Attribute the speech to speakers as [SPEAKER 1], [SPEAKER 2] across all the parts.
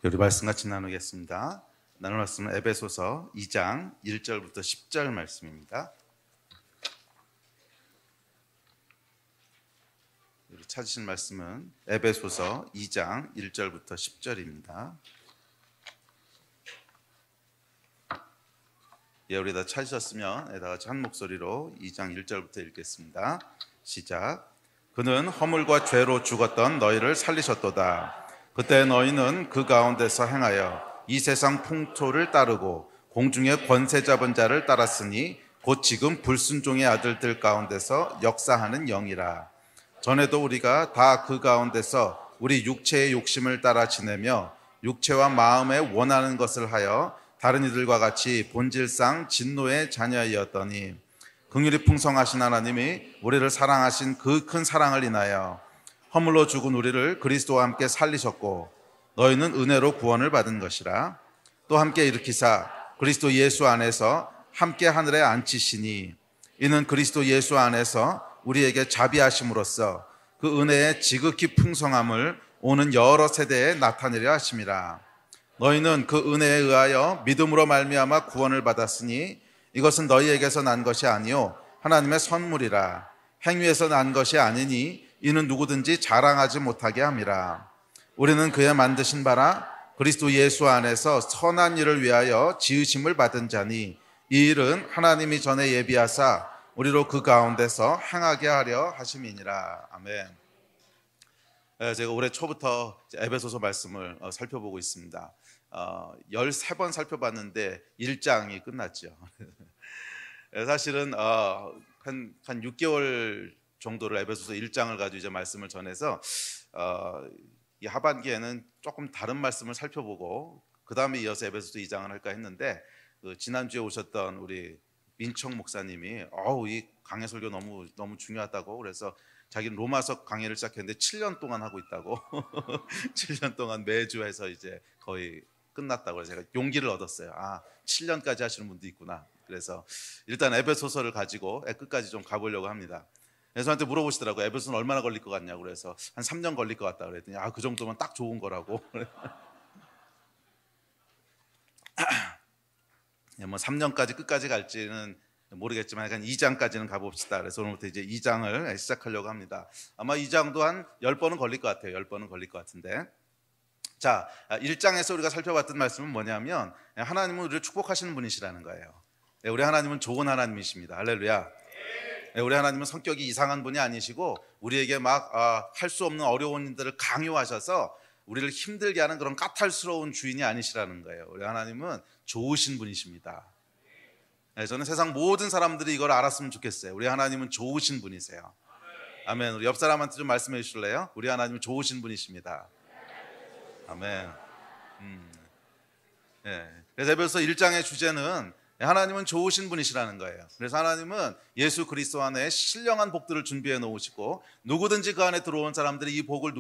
[SPEAKER 1] 우리 말씀 같이 나누겠습니다. 나눌 말씀은 에베소서 2장 1절부터 10절 말씀입니다. 우리 찾으신 말씀은 에베소서 2장 1절부터 10절입니다. 우리 다 찾으셨으면 다 같이 한 목소리로 2장 1절부터 읽겠습니다. 시작. 그는 허물과 죄로 죽었던 너희를 살리셨도다. 그때 너희는 그 가운데서 행하여 이 세상 풍토를 따르고 공중의 권세 잡은 자를 따랐으니 곧 지금 불순종의 아들들 가운데서 역사하는 영이라. 전에도 우리가 다 그 가운데서 우리 육체의 욕심을 따라 지내며 육체와 마음에 원하는 것을 하여 다른 이들과 같이 본질상 진노의 자녀이었더니 긍휼이 풍성하신 하나님이 우리를 사랑하신 그 큰 사랑을 인하여 허물로 죽은 우리를 그리스도와 함께 살리셨고 너희는 은혜로 구원을 받은 것이라. 또 함께 일으키사 그리스도 예수 안에서 함께 하늘에 앉히시니 이는 그리스도 예수 안에서 우리에게 자비하심으로써 그 은혜의 지극히 풍성함을 오는 여러 세대에 나타내려 하심이라. 너희는 그 은혜에 의하여 믿음으로 말미암아 구원을 받았으니 이것은 너희에게서 난 것이 아니요 하나님의 선물이라. 행위에서 난 것이 아니니 이는 누구든지 자랑하지 못하게 함이라. 우리는 그의 만드신 바라 그리스도 예수 안에서 선한 일을 위하여 지으심을 받은 자니 이 일은 하나님이 전에 예비하사 우리로 그 가운데서 행하게 하려 하심이니라. 아멘. 제가 올해 초부터 에베소서 말씀을 살펴보고 있습니다. 13번 살펴봤는데 1장이 끝났죠. 사실은 한 6개월 정도를 에베소서 1장을 가지고 이제 말씀을 전해서 이 하반기에는 조금 다른 말씀을 살펴보고 그 다음에 이어서 에베소서 2장을 할까 했는데 지난주에 오셨던 우리 민청 목사님이 이 강해 설교 너무 중요하다고 그래서 자기는 로마서 강의를 시작했는데 7년 동안 하고 있다고 7년 동안 매주 해서 이제 거의 끝났다고 해서 제가 용기를 얻었어요. 7년까지 하시는 분도 있구나. 그래서 일단 에베소서를 가지고 끝까지 좀 가보려고 합니다. 그래서 저한테 물어보시더라고요. 에베소서는 얼마나 걸릴 것 같냐고. 그래서 한 3년 걸릴 것 같다 그랬더니 그 정도면 딱 좋은 거라고. 뭐 3년까지 끝까지 갈지는 모르겠지만 약간 2장까지는 가봅시다. 그래서 오늘부터 이제 2장을 시작하려고 합니다. 아마 2장도 한 10번은 걸릴 것 같아요. 10번은 걸릴 것 같은데. 자, 1장에서 우리가 살펴봤던 말씀은 뭐냐면 하나님은 우리를 축복하시는 분이시라는 거예요. 우리 하나님은 좋은 하나님이십니다. 할렐루야. 우리 하나님은 성격이 이상한 분이 아니시고 우리에게 막 할 수 없는 어려운 일들을 강요하셔서 우리를 힘들게 하는 그런 까탈스러운 주인이 아니시라는 거예요. 우리 하나님은 좋으신 분이십니다. 저는 세상 모든 사람들이 이걸 알았으면 좋겠어요. 우리 하나님은 좋으신 분이세요. 아멘. 우리 옆 사람한테 좀 말씀해 주실래요? 우리 하나님은 좋으신 분이십니다. 아멘. 그래서 에베소서 1장의 주제는 하나님은 좋으신 분이시라는 거예요. 그래서 하나님은 예수 그리스도 안에 신령한 복들을 준비해 놓으시고 누구든지 그 안에 들어온 사람들이 이 복을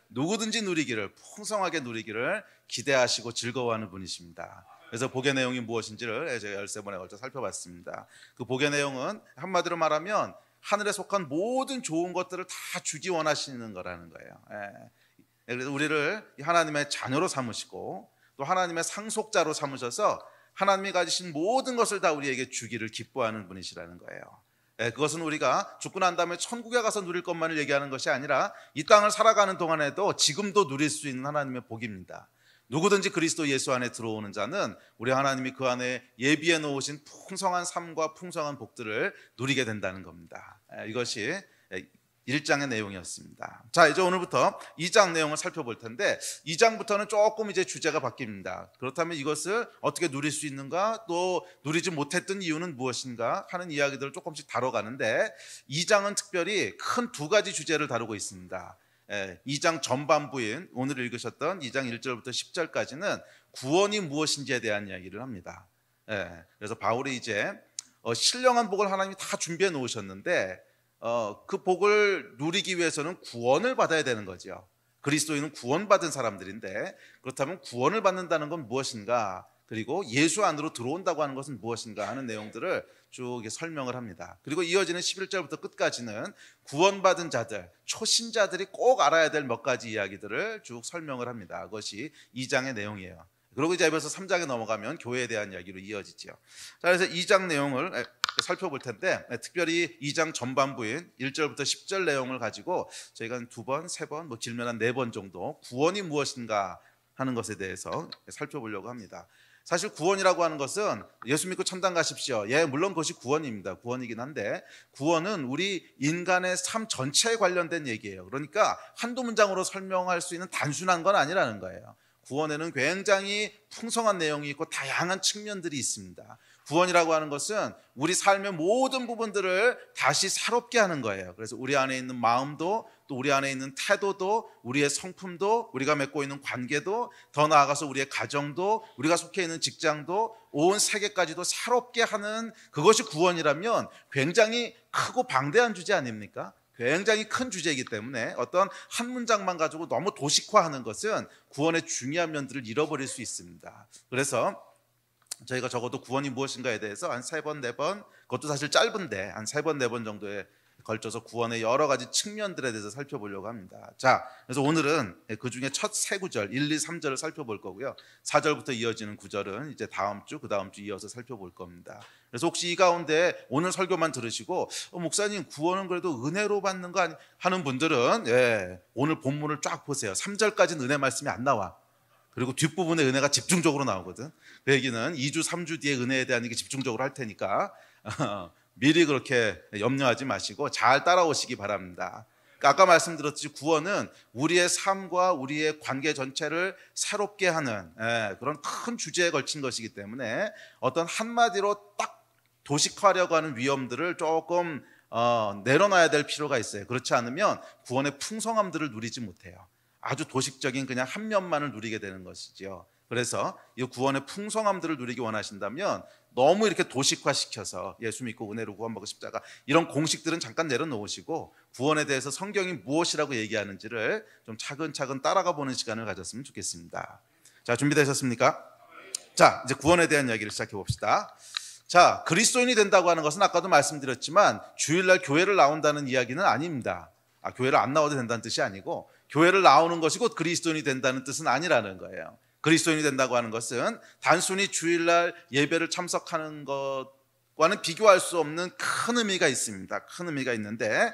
[SPEAKER 1] 누구든지 누리기를 풍성하게 누리기를 기대하시고 즐거워하는 분이십니다. 그래서 복의 내용이 무엇인지를 제가 13번에 걸쳐 살펴봤습니다. 그 복의 내용은 한마디로 말하면 하늘에 속한 모든 좋은 것들을 다 주기 원하시는 거라는 거예요. 그래서 우리를 하나님의 자녀로 삼으시고 또 하나님의 상속자로 삼으셔서 하나님이 가지신 모든 것을 다 우리에게 주기를 기뻐하는 분이시라는 거예요. 그것은 우리가 죽고 난 다음에 천국에 가서 누릴 것만을 얘기하는 것이 아니라 이 땅을 살아가는 동안에도 지금도 누릴 수 있는 하나님의 복입니다. 누구든지 그리스도 예수 안에 들어오는 자는 우리 하나님이 그 안에 예비해 놓으신 풍성한 삶과 풍성한 복들을 누리게 된다는 겁니다. 이것이 1장의 내용이었습니다. 자, 이제 오늘부터 2장 내용을 살펴볼 텐데 2장부터는 조금 이제 주제가 바뀝니다. 그렇다면 이것을 어떻게 누릴 수 있는가, 또 누리지 못했던 이유는 무엇인가 하는 이야기들을 조금씩 다뤄가는데 2장은 특별히 큰 두 가지 주제를 다루고 있습니다. 2장 전반부인 오늘 읽으셨던 2장 1절부터 10절까지는 구원이 무엇인지에 대한 이야기를 합니다. 그래서 바울이 이제 신령한 복을 하나님이 다 준비해 놓으셨는데 그 복을 누리기 위해서는 구원을 받아야 되는 거죠. 그리스도인은 구원받은 사람들인데 그렇다면 구원을 받는다는 건 무엇인가? 그리고 예수 안으로 들어온다고 하는 것은 무엇인가 하는 내용들을 쭉 설명을 합니다. 그리고 이어지는 11절부터 끝까지는 구원받은 자들, 초신자들이 꼭 알아야 될 몇 가지 이야기들을 쭉 설명을 합니다. 그것이 2장의 내용이에요. 그리고 이제 에베소 3장에 넘어가면 교회에 대한 이야기로 이어지죠. 자, 그래서 2장 내용을 살펴볼 텐데, 특별히 2장 전반부인 1절부터 10절 내용을 가지고 저희가 한 2번, 3번, 뭐 길면 한 4번 정도 구원이 무엇인가 하는 것에 대해서 살펴보려고 합니다. 사실 구원이라고 하는 것은 예수 믿고 천당 가십시오. 예, 물론 그것이 구원입니다. 구원이긴 한데 구원은 우리 인간의 삶 전체에 관련된 얘기예요. 그러니까 한두 문장으로 설명할 수 있는 단순한 건 아니라는 거예요. 구원에는 굉장히 풍성한 내용이 있고 다양한 측면들이 있습니다. 구원이라고 하는 것은 우리 삶의 모든 부분들을 다시 새롭게 하는 거예요. 그래서 우리 안에 있는 마음도, 또 우리 안에 있는 태도도, 우리의 성품도, 우리가 맺고 있는 관계도, 더 나아가서 우리의 가정도, 우리가 속해 있는 직장도, 온 세계까지도 새롭게 하는, 그것이 구원이라면 굉장히 크고 방대한 주제 아닙니까? 굉장히 큰 주제이기 때문에 어떤 한 문장만 가지고 너무 도식화하는 것은 구원의 중요한 면들을 잃어버릴 수 있습니다. 그래서 저희가 적어도 구원이 무엇인가에 대해서 한 3번, 4번, 그것도 사실 짧은데 한 3번, 4번 정도에 걸쳐서 구원의 여러 가지 측면들에 대해서 살펴보려고 합니다. 자, 그래서 오늘은 그 중에 첫 세 구절 1, 2, 3절을 살펴볼 거고요. 4절부터 이어지는 구절은 이제 다음 주, 그 다음 주 이어서 살펴볼 겁니다. 그래서 혹시 이 가운데 오늘 설교만 들으시고 목사님 구원은 그래도 은혜로 받는 거 하는 분들은 오늘 본문을 쫙 보세요. 3절까지는 은혜 말씀이 안 나와. 그리고 뒷부분에 은혜가 집중적으로 나오거든. 그 얘기는 2주, 3주 뒤에 은혜에 대한 얘기 집중적으로 할 테니까 미리 그렇게 염려하지 마시고 잘 따라오시기 바랍니다. 그러니까 아까 말씀드렸듯이 구원은 우리의 삶과 우리의 관계 전체를 새롭게 하는 그런 큰 주제에 걸친 것이기 때문에 어떤 한마디로 딱 도식화하려고 하는 위험들을 조금 내려놔야 될 필요가 있어요. 그렇지 않으면 구원의 풍성함들을 누리지 못해요. 아주 도식적인 그냥 한 면만을 누리게 되는 것이죠. 그래서 이 구원의 풍성함들을 누리기 원하신다면 너무 이렇게 도식화시켜서 예수 믿고 은혜로 구원받고 십자가 이런 공식들은 잠깐 내려놓으시고 구원에 대해서 성경이 무엇이라고 얘기하는지를 좀 차근차근 따라가 보는 시간을 가졌으면 좋겠습니다. 자, 준비되셨습니까? 자, 이제 구원에 대한 이야기를 시작해 봅시다. 자, 그리스도인이 된다고 하는 것은 아까도 말씀드렸지만 주일날 교회를 나온다는 이야기는 아닙니다. 교회를 안 나와도 된다는 뜻이 아니고 교회를 나오는 것이 곧 그리스도인이 된다는 뜻은 아니라는 거예요. 그리스도인이 된다고 하는 것은 단순히 주일날 예배를 참석하는 것과는 비교할 수 없는 큰 의미가 있습니다. 큰 의미가 있는데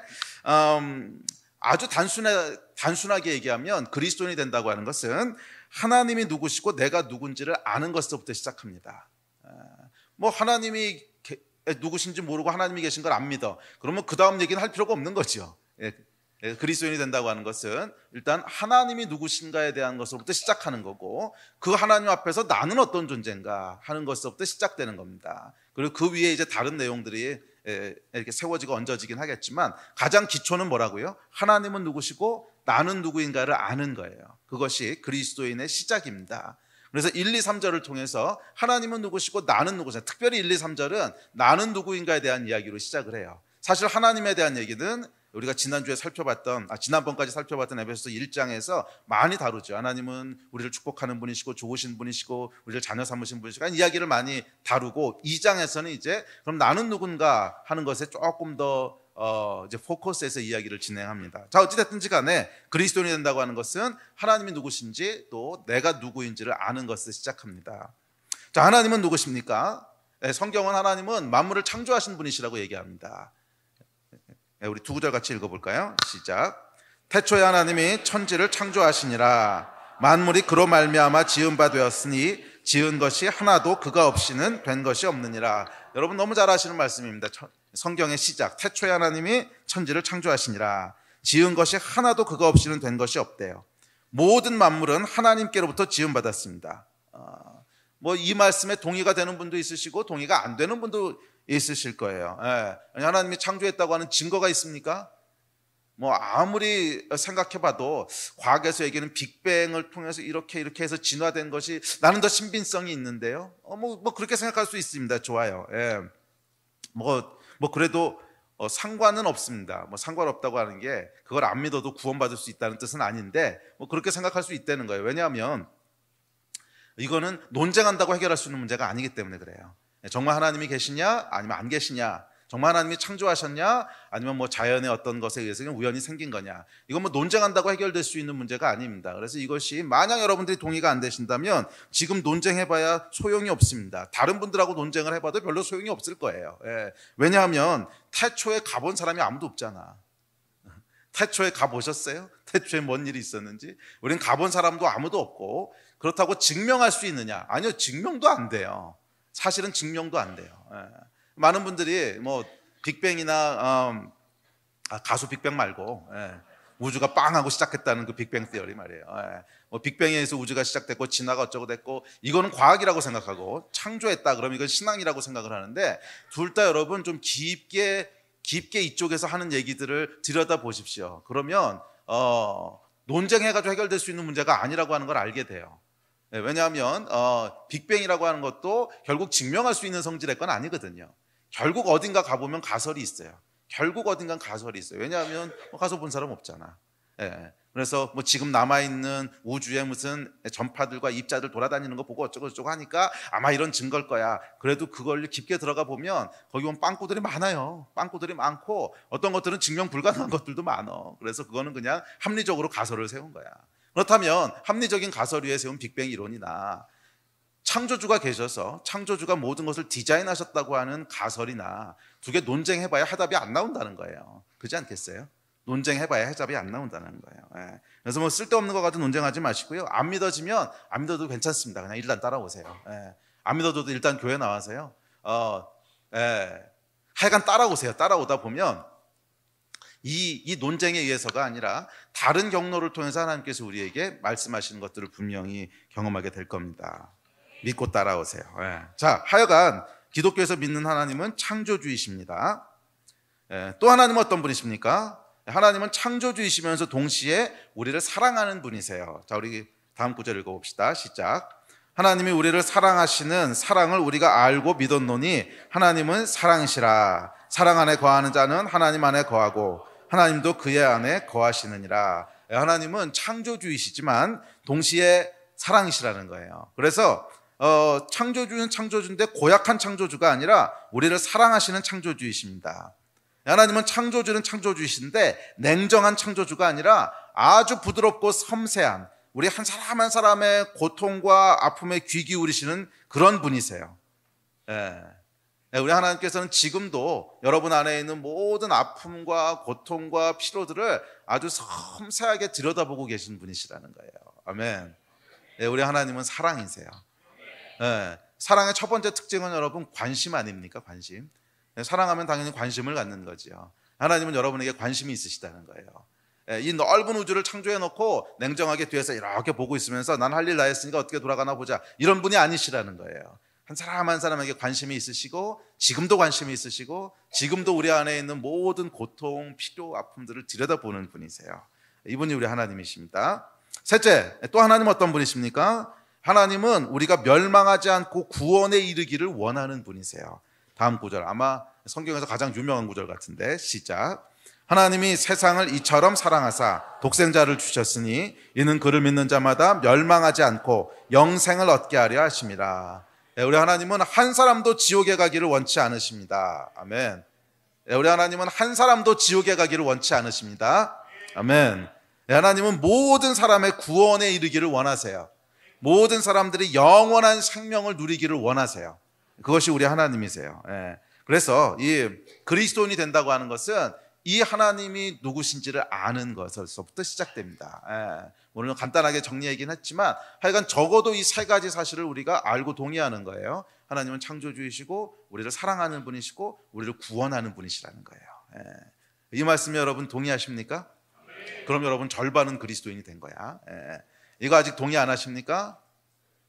[SPEAKER 1] 아주 단순하게 얘기하면 그리스도인이 된다고 하는 것은 하나님이 누구시고 내가 누군지를 아는 것부터 시작합니다. 뭐 하나님이 누구신지 모르고 하나님이 계신 걸 안 믿어. 그러면 그 다음 얘기는 할 필요가 없는 거죠. 그리스도인이 된다고 하는 것은 일단 하나님이 누구신가에 대한 것으로부터 시작하는 거고 그 하나님 앞에서 나는 어떤 존재인가 하는 것부터 시작되는 겁니다. 그리고 그 위에 이제 다른 내용들이 이렇게 세워지고 얹어지긴 하겠지만 가장 기초는 뭐라고요? 하나님은 누구시고 나는 누구인가를 아는 거예요. 그것이 그리스도인의 시작입니다. 그래서 1, 2, 3절을 통해서 하나님은 누구시고 나는 누구냐, 특별히 1, 2, 3절은 나는 누구인가에 대한 이야기로 시작을 해요. 사실 하나님에 대한 얘기는 우리가 지난번까지 살펴봤던 에베소서 1장에서 많이 다루죠. 하나님은 우리를 축복하는 분이시고 좋으신 분이시고 우리를 자녀 삼으신 분이시고 이야기를 많이 다루고 2장에서는 이제 그럼 나는 누군가 하는 것에 조금 더 이제 포커스에서 이야기를 진행합니다. 자, 어찌됐든지 간에 그리스도인이 된다고 하는 것은 하나님이 누구신지 또 내가 누구인지를 아는 것을 시작합니다. 자, 하나님은 누구십니까? 성경은 하나님은 만물을 창조하신 분이시라고 얘기합니다. 우리 두 구절 같이 읽어볼까요? 시작. 태초에 하나님이 천지를 창조하시니라. 만물이 그로 말미암아 지은 바 되었으니 지은 것이 하나도 그가 없이는 된 것이 없느니라. 여러분 너무 잘 아시는 말씀입니다. 성경의 시작. 태초에 하나님이 천지를 창조하시니라. 지은 것이 하나도 그가 없이는 된 것이 없대요. 모든 만물은 하나님께로부터 지음 받았습니다. 뭐 이 말씀에 동의가 되는 분도 있으시고 동의가 안 되는 분도 있으실 거예요. 하나님이 창조했다고 하는 증거가 있습니까? 뭐 아무리 생각해봐도 과학에서 얘기하는 빅뱅을 통해서 이렇게 해서 진화된 것이 나는 더 신빙성이 있는데요. 뭐 그렇게 생각할 수 있습니다. 좋아요. 뭐 그래도 상관은 없습니다. 뭐 상관없다고 하는 게 그걸 안 믿어도 구원받을 수 있다는 뜻은 아닌데 뭐 그렇게 생각할 수 있다는 거예요. 왜냐하면 이거는 논쟁한다고 해결할 수 있는 문제가 아니기 때문에 그래요. 정말 하나님이 계시냐 아니면 안 계시냐, 정말 하나님이 창조하셨냐 아니면 뭐 자연의 어떤 것에 의해서 그냥 우연히 생긴 거냐, 이건 뭐 논쟁한다고 해결될 수 있는 문제가 아닙니다. 그래서 이것이 만약 여러분들이 동의가 안 되신다면 지금 논쟁해봐야 소용이 없습니다. 다른 분들하고 논쟁을 해봐도 별로 소용이 없을 거예요. 왜냐하면 태초에 가본 사람이 아무도 없잖아. 태초에 가보셨어요? 태초에 뭔 일이 있었는지? 우리는 가본 사람도 아무도 없고, 그렇다고 증명할 수 있느냐? 아니요, 증명도 안 돼요. 사실은 증명도 안 돼요. 많은 분들이 뭐 빅뱅이나 가수 빅뱅 말고 우주가 빵 하고 시작했다는 그 빅뱅 티어리 말이에요. 뭐 빅뱅에 의해서 우주가 시작됐고 진화가 어쩌고 됐고, 이거는 과학이라고 생각하고, 창조했다 그러면 이건 신앙이라고 생각을 하는데, 둘 다 여러분 좀 깊게 이쪽에서 하는 얘기들을 들여다 보십시오. 그러면 논쟁해가지고 해결될 수 있는 문제가 아니라고 하는 걸 알게 돼요. 왜냐하면 빅뱅이라고 하는 것도 결국 증명할 수 있는 성질의 건 아니거든요. 결국 어딘가 가보면 가설이 있어요. 결국 어딘가 가설이 있어요. 왜냐하면 가서 본 사람 없잖아. 그래서 뭐 지금 남아있는 우주에 무슨 전파들과 입자들 돌아다니는 거 보고 어쩌고 저쩌고 하니까 아마 이런 증거일 거야. 그래도 그걸 깊게 들어가 보면 거기 보면 빵꾸들이 많아요. 빵꾸들이 많고 어떤 것들은 증명 불가능한 것들도 많아. 그래서 그거는 그냥 합리적으로 가설을 세운 거야. 그렇다면 합리적인 가설 위에 세운 빅뱅 이론이나 창조주가 계셔서 창조주가 모든 것을 디자인하셨다고 하는 가설이나 두 개 논쟁해봐야 해답이 안 나온다는 거예요. 그렇지 않겠어요? 논쟁해봐야 해답이 안 나온다는 거예요. 그래서 뭐 쓸데없는 거 가지고 논쟁하지 마시고요. 안 믿어지면 안 믿어도 괜찮습니다. 그냥 일단 따라오세요. 안 믿어도 일단 교회 나와서요. 하여간 따라오세요. 따라오다 보면 이 논쟁에 의해서가 아니라 다른 경로를 통해서 하나님께서 우리에게 말씀하시는 것들을 분명히 경험하게 될 겁니다. 믿고 따라오세요. 자, 하여간 기독교에서 믿는 하나님은 창조주이십니다. 또 하나님은 어떤 분이십니까? 하나님은 창조주이시면서 동시에 우리를 사랑하는 분이세요. 자, 우리 다음 구절 읽어봅시다. 시작. 하나님이 우리를 사랑하시는 사랑을 우리가 알고 믿었노니 하나님은 사랑이시라. 사랑 안에 거하는 자는 하나님 안에 거하고 하나님도 그의 안에 거하시느니라. 하나님은 창조주이시지만 동시에 사랑이시라는 거예요. 그래서 창조주는 창조주인데 고약한 창조주가 아니라 우리를 사랑하시는 창조주이십니다. 하나님은 창조주는 창조주이신데 냉정한 창조주가 아니라 아주 부드럽고 섬세한, 우리 한 사람 한 사람의 고통과 아픔에 귀 기울이시는 그런 분이세요. 우리 하나님께서는 지금도 여러분 안에 있는 모든 아픔과 고통과 피로들을 아주 섬세하게 들여다보고 계신 분이시라는 거예요. 아멘. 우리 하나님은 사랑이세요. 사랑의 첫 번째 특징은 여러분 관심 아닙니까? 관심. 사랑하면 당연히 관심을 갖는 거죠. 하나님은 여러분에게 관심이 있으시다는 거예요. 이 넓은 우주를 창조해 놓고 냉정하게 뒤에서 이렇게 보고 있으면서 난 할 일 다 했으니까 어떻게 돌아가나 보자, 이런 분이 아니시라는 거예요. 한 사람 한 사람에게 관심이 있으시고, 지금도 관심이 있으시고, 지금도 우리 안에 있는 모든 고통, 필요, 아픔들을 들여다보는 분이세요. 이분이 우리 하나님이십니다. 셋째, 또 하나님은 어떤 분이십니까? 하나님은 우리가 멸망하지 않고 구원에 이르기를 원하는 분이세요. 다음 구절, 아마 성경에서 가장 유명한 구절 같은데, 시작. 하나님이 세상을 이처럼 사랑하사 독생자를 주셨으니 이는 그를 믿는 자마다 멸망하지 않고 영생을 얻게 하려 하심이라. 우리 하나님은 한 사람도 지옥에 가기를 원치 않으십니다. 아멘. 우리 하나님은 한 사람도 지옥에 가기를 원치 않으십니다. 아멘. 하나님은 모든 사람의 구원에 이르기를 원하세요. 모든 사람들이 영원한 생명을 누리기를 원하세요. 그것이 우리 하나님이세요. 그래서 이 그리스도인이 된다고 하는 것은 이 하나님이 누구신지를 아는 것에서부터 시작됩니다. 오늘은 간단하게 정리하긴 했지만 하여간 적어도 이 세 가지 사실을 우리가 알고 동의하는 거예요. 하나님은 창조주이시고 우리를 사랑하는 분이시고 우리를 구원하는 분이시라는 거예요. 이 말씀에 여러분 동의하십니까? 그럼 여러분 절반은 그리스도인이 된 거야. 이거 아직 동의 안 하십니까?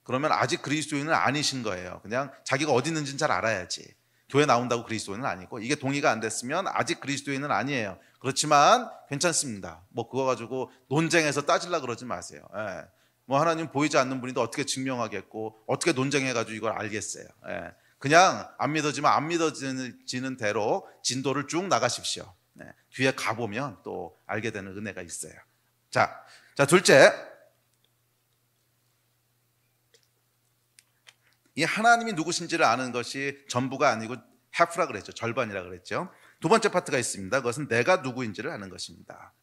[SPEAKER 1] 그러면 아직 그리스도인은 아니신 거예요. 그냥 자기가 어디 있는지는 잘 알아야지. 교회 나온다고 그리스도인은 아니고, 이게 동의가 안 됐으면 아직 그리스도인은 아니에요. 그렇지만 괜찮습니다. 뭐 그거 가지고 논쟁해서 따지려 그러지 마세요. 뭐 하나님 보이지 않는 분인데 어떻게 증명하겠고 어떻게 논쟁해가지고 이걸 알겠어요. 그냥 안 믿어지면 안 믿어지는 대로 진도를 쭉 나가십시오. 뒤에 가보면 또 알게 되는 은혜가 있어요. 자, 둘째, 이 하나님이 누구신지를 아는 것이 전부가 아니고 half라 그랬죠. 절반이라 그랬죠. 두 번째 파트가 있습니다. 그것은 내가 누구인지를 아는 것입니다.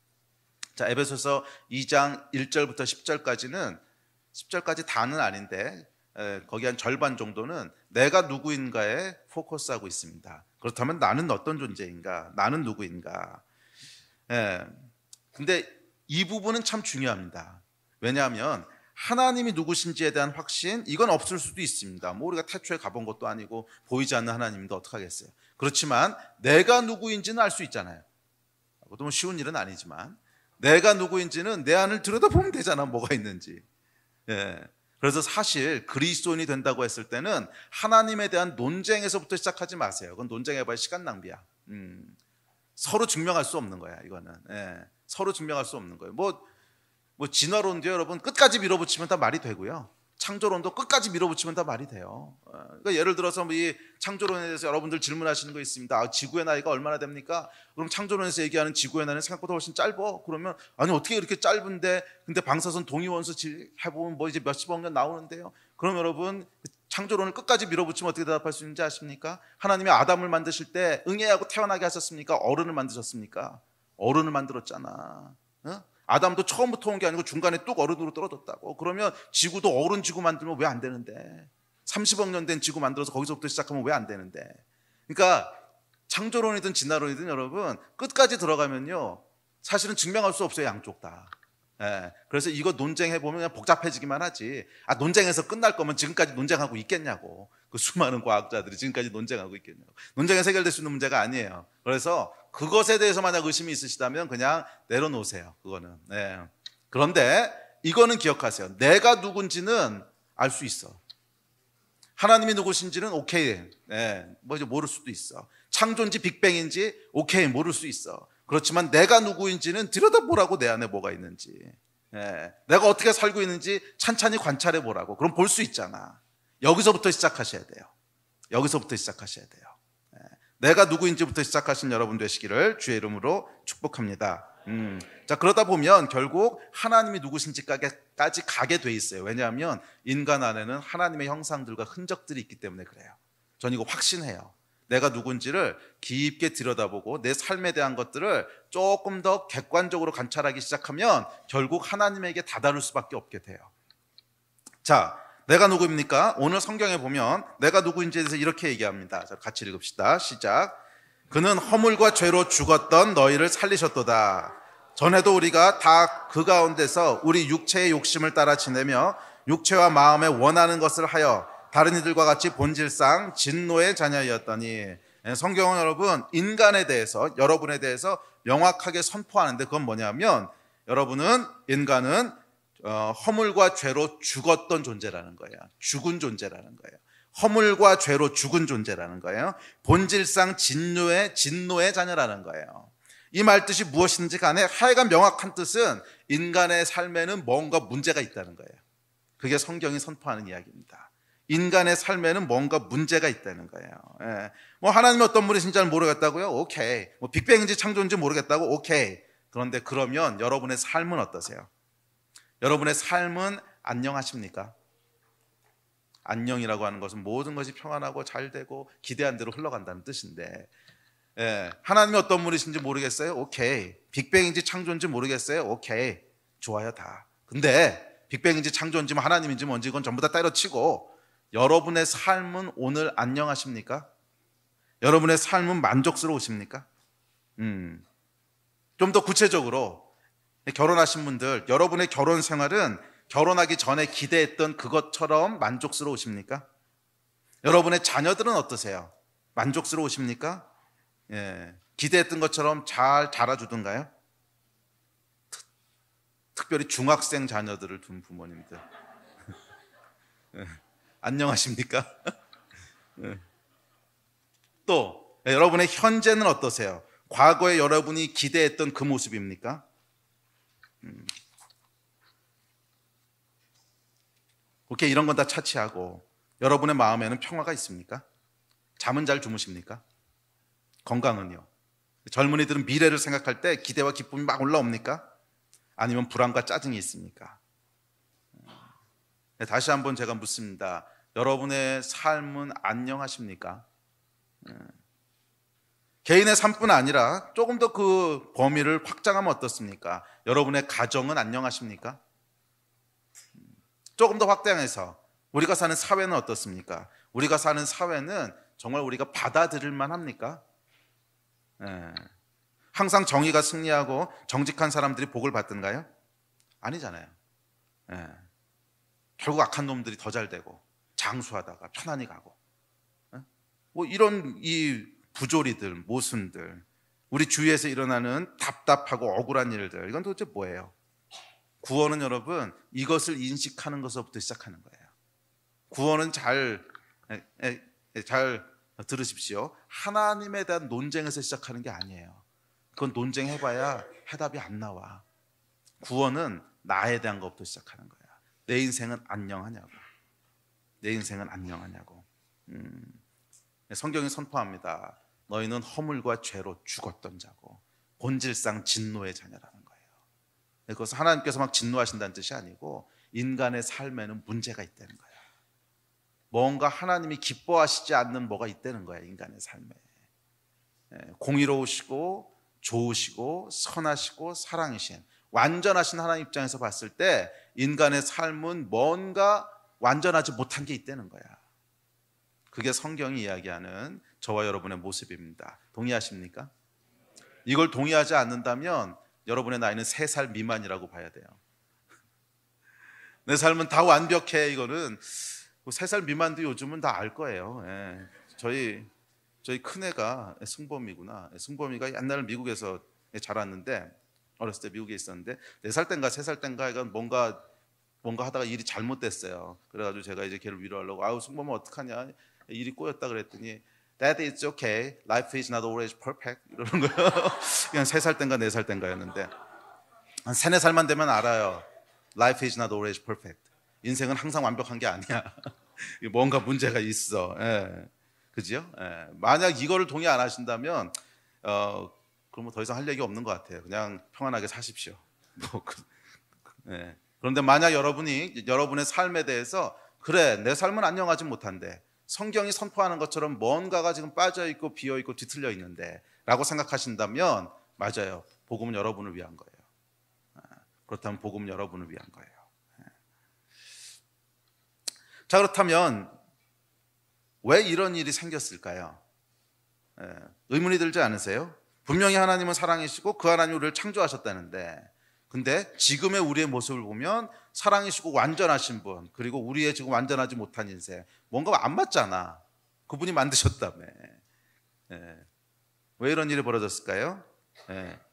[SPEAKER 1] 자, 에베소서 2장 1절부터 10절까지는 10절까지 다는 아닌데 거기 한 절반 정도는 내가 누구인가에 포커스하고 있습니다. 그렇다면 나는 어떤 존재인가? 나는 누구인가? 근데 이 부분은 참 중요합니다. 왜냐하면 하나님이 누구신지에 대한 확신, 이건 없을 수도 있습니다. 뭐 우리가 태초에 가본 것도 아니고 보이지 않는 하나님인데 어떡하겠어요. 그렇지만 내가 누구인지는 알 수 있잖아요. 그것도 뭐 쉬운 일은 아니지만 내가 누구인지는 내 안을 들여다보면 되잖아. 뭐가 있는지. 그래서 사실 그리스도인이 된다고 했을 때는 하나님에 대한 논쟁에서부터 시작하지 마세요. 그건 논쟁해봐야 시간 낭비야. 서로 증명할 수 없는 거야. 이거는 서로 증명할 수 없는 거예요. 뭐 진화론도 여러분 끝까지 밀어붙이면 다 말이 되고요. 창조론도 끝까지 밀어붙이면 다 말이 돼요. 그러니까 예를 들어서 이 창조론에 대해서 여러분들 질문하시는 거 있습니다. 지구의 나이가 얼마나 됩니까? 그럼 창조론에서 얘기하는 지구의 나이는 생각보다 훨씬 짧어. 그러면 아니 어떻게 이렇게 짧은데 근데 방사선 동위원소 해보면 뭐 이제 몇십억 년 나오는데요. 그럼 여러분 창조론을 끝까지 밀어붙이면 어떻게 대답할 수 있는지 아십니까? 하나님이 아담을 만드실 때 응애하고 태어나게 하셨습니까? 어른을 만드셨습니까? 어른을 만들었잖아. 아담도 처음부터 온 게 아니고 중간에 뚝 어른으로 떨어졌다고. 그러면 지구도 어른 지구 만들면 왜 안 되는데? 30억 년 된 지구 만들어서 거기서부터 시작하면 왜 안 되는데? 그러니까 창조론이든 진화론이든 여러분 끝까지 들어가면요 사실은 증명할 수 없어요. 양쪽 다. 그래서 이거 논쟁해보면 그냥 복잡해지기만 하지. 논쟁에서 끝날 거면 지금까지 논쟁하고 있겠냐고. 그 수많은 과학자들이 지금까지 논쟁하고 있겠냐고. 논쟁에서 해결될 수 있는 문제가 아니에요. 그래서 그것에 대해서 만약 의심이 있으시다면 그냥 내려놓으세요. 그거는. 그런데 이거는 기억하세요. 내가 누군지는 알 수 있어. 하나님이 누구신지는 오케이. 뭐 이제 모를 수도 있어. 창조인지 빅뱅인지 오케이 모를 수 있어. 그렇지만 내가 누구인지는 들여다보라고. 내 안에 뭐가 있는지. 내가 어떻게 살고 있는지 찬찬히 관찰해 보라고. 그럼 볼 수 있잖아. 여기서부터 시작하셔야 돼요. 여기서부터 시작하셔야 돼요. 내가 누구인지부터 시작하신 여러분 되시기를 주의 이름으로 축복합니다. 자, 그러다 보면 결국 하나님이 누구신지까지 가게 돼 있어요. 왜냐하면 인간 안에는 하나님의 형상들과 흔적들이 있기 때문에 그래요. 전 이거 확신해요. 내가 누군지를 깊게 들여다보고 내 삶에 대한 것들을 조금 더 객관적으로 관찰하기 시작하면 결국 하나님에게 다다를 수밖에 없게 돼요. 자, 내가 누구입니까? 오늘 성경에 보면 내가 누구인지에 대해서 이렇게 얘기합니다. 자, 같이 읽읍시다. 시작. 그는 허물과 죄로 죽었던 너희를 살리셨도다. 전에도 우리가 다 그 가운데서 우리 육체의 욕심을 따라 지내며 육체와 마음에 원하는 것을 하여 다른 이들과 같이 본질상 진노의 자녀였더니. 성경은 여러분 인간에 대해서 여러분에 대해서 명확하게 선포하는데 그건 뭐냐면 여러분은 인간은 허물과 죄로 죽었던 존재라는 거예요. 죽은 존재라는 거예요. 허물과 죄로 죽은 존재라는 거예요. 본질상 진노의 자녀라는 거예요. 이 말 뜻이 무엇인지 간에 하여간 명확한 뜻은 인간의 삶에는 뭔가 문제가 있다는 거예요. 그게 성경이 선포하는 이야기입니다. 인간의 삶에는 뭔가 문제가 있다는 거예요. 뭐 하나님이 어떤 분이신지 잘 모르겠다고요? 오케이. 뭐 빅뱅인지 창조인지 모르겠다고? 오케이. 그런데 그러면 여러분의 삶은 어떠세요? 여러분의 삶은 안녕하십니까? 안녕이라고 하는 것은 모든 것이 평안하고 잘 되고 기대한 대로 흘러간다는 뜻인데 하나님이 어떤 분이신지 모르겠어요? 오케이. 빅뱅인지 창조인지 모르겠어요? 오케이. 좋아요 다. 근데 빅뱅인지 창조인지 하나님인지 뭔지 이건 전부 다 때려치고 여러분의 삶은 오늘 안녕하십니까? 여러분의 삶은 만족스러우십니까? 좀 더 구체적으로 결혼하신 분들 여러분의 결혼 생활은 결혼하기 전에 기대했던 그것처럼 만족스러우십니까? 여러분의 자녀들은 어떠세요? 만족스러우십니까? 기대했던 것처럼 잘 자라주던가요? 특별히 중학생 자녀들을 둔 부모님들 안녕하십니까? 또 여러분의 현재는 어떠세요? 과거에 여러분이 기대했던 그 모습입니까? 오케이, 이런 건 다 차치하고 여러분의 마음에는 평화가 있습니까? 잠은 잘 주무십니까? 건강은요? 젊은이들은 미래를 생각할 때 기대와 기쁨이 막 올라옵니까? 아니면 불안과 짜증이 있습니까? 다시 한번 제가 묻습니다. 여러분의 삶은 안녕하십니까? 개인의 삶뿐 아니라 조금 더 그 범위를 확장하면 어떻습니까? 여러분의 가정은 안녕하십니까? 조금 더 확장해서 우리가 사는 사회는 어떻습니까? 우리가 사는 사회는 정말 우리가 받아들일 만합니까? 항상 정의가 승리하고 정직한 사람들이 복을 받던가요? 아니잖아요. 결국 악한 놈들이 더 잘 되고 장수하다가 편안히 가고, 뭐 이런 이 부조리들, 모순들, 우리 주위에서 일어나는 답답하고 억울한 일들, 이건 도대체 뭐예요? 구원은 여러분 이것을 인식하는 것부터 시작하는 거예요. 구원은 잘 들으십시오. 하나님에 대한 논쟁에서 시작하는 게 아니에요. 그건 논쟁해봐야 해답이 안 나와. 구원은 나에 대한 것부터 시작하는 거야. 내 인생은 안녕하냐고. 내 인생은 안녕하냐고. 성경이 선포합니다. 너희는 허물과 죄로 죽었던 자고 본질상 진노의 자녀라는 거예요. 그것은 하나님께서 막 진노하신다는 뜻이 아니고 인간의 삶에는 문제가 있다는 거예요. 뭔가 하나님이 기뻐하시지 않는 뭐가 있다는 거예요. 인간의 삶에. 공의로우시고 좋으시고 선하시고 사랑이신 완전하신 하나님 입장에서 봤을 때 인간의 삶은 뭔가 완전하지 못한 게 있다는 거야. 그게 성경이 이야기하는 저와 여러분의 모습입니다. 동의하십니까? 이걸 동의하지 않는다면 여러분의 나이는 3살 미만이라고 봐야 돼요. 내 삶은 다 완벽해. 이거는 3살 미만도 요즘은 다 알 거예요. 저희 큰애가 승범이구나. 승범이가 옛날 미국에서 자랐는데, 어렸을 때 미국에 있었는데 4살 땐가 3살 땐가 뭔가 하다가 일이 잘못됐어요. 그래가지고 제가 이제 걔를 위로하려고, 아우 승범아 어떡하냐, 일이 꼬였다 그랬더니 Dad, it's okay. Life is not always perfect. 이러는 거예요. 그냥 3살 땐가 4살 땐가였는데 한 3, 4살만 되면 알아요. Life is not always perfect. 인생은 항상 완벽한 게 아니야. 뭔가 문제가 있어. 그죠? 만약 이거를 동의 안 하신다면 그러면 더 이상 할 얘기 없는 것 같아요. 그냥 평안하게 사십시오. 그런데 만약 여러분이 여러분의 삶에 대해서 그래 내 삶은 안녕하지 못한데 성경이 선포하는 것처럼 뭔가가 지금 빠져있고 비어있고 뒤틀려 있는데 라고 생각하신다면 맞아요. 복음은 여러분을 위한 거예요. 그렇다면 복음은 여러분을 위한 거예요. 자, 그렇다면 왜 이런 일이 생겼을까요? 의문이 들지 않으세요? 분명히 하나님은 사랑이시고 그 하나님 우리를 창조하셨다는데, 근데 지금의 우리의 모습을 보면 사랑이시고 완전하신 분, 그리고 우리의 지금 완전하지 못한 인생, 뭔가 안 맞잖아. 그분이 만드셨다며. 왜 이런 일이 벌어졌을까요?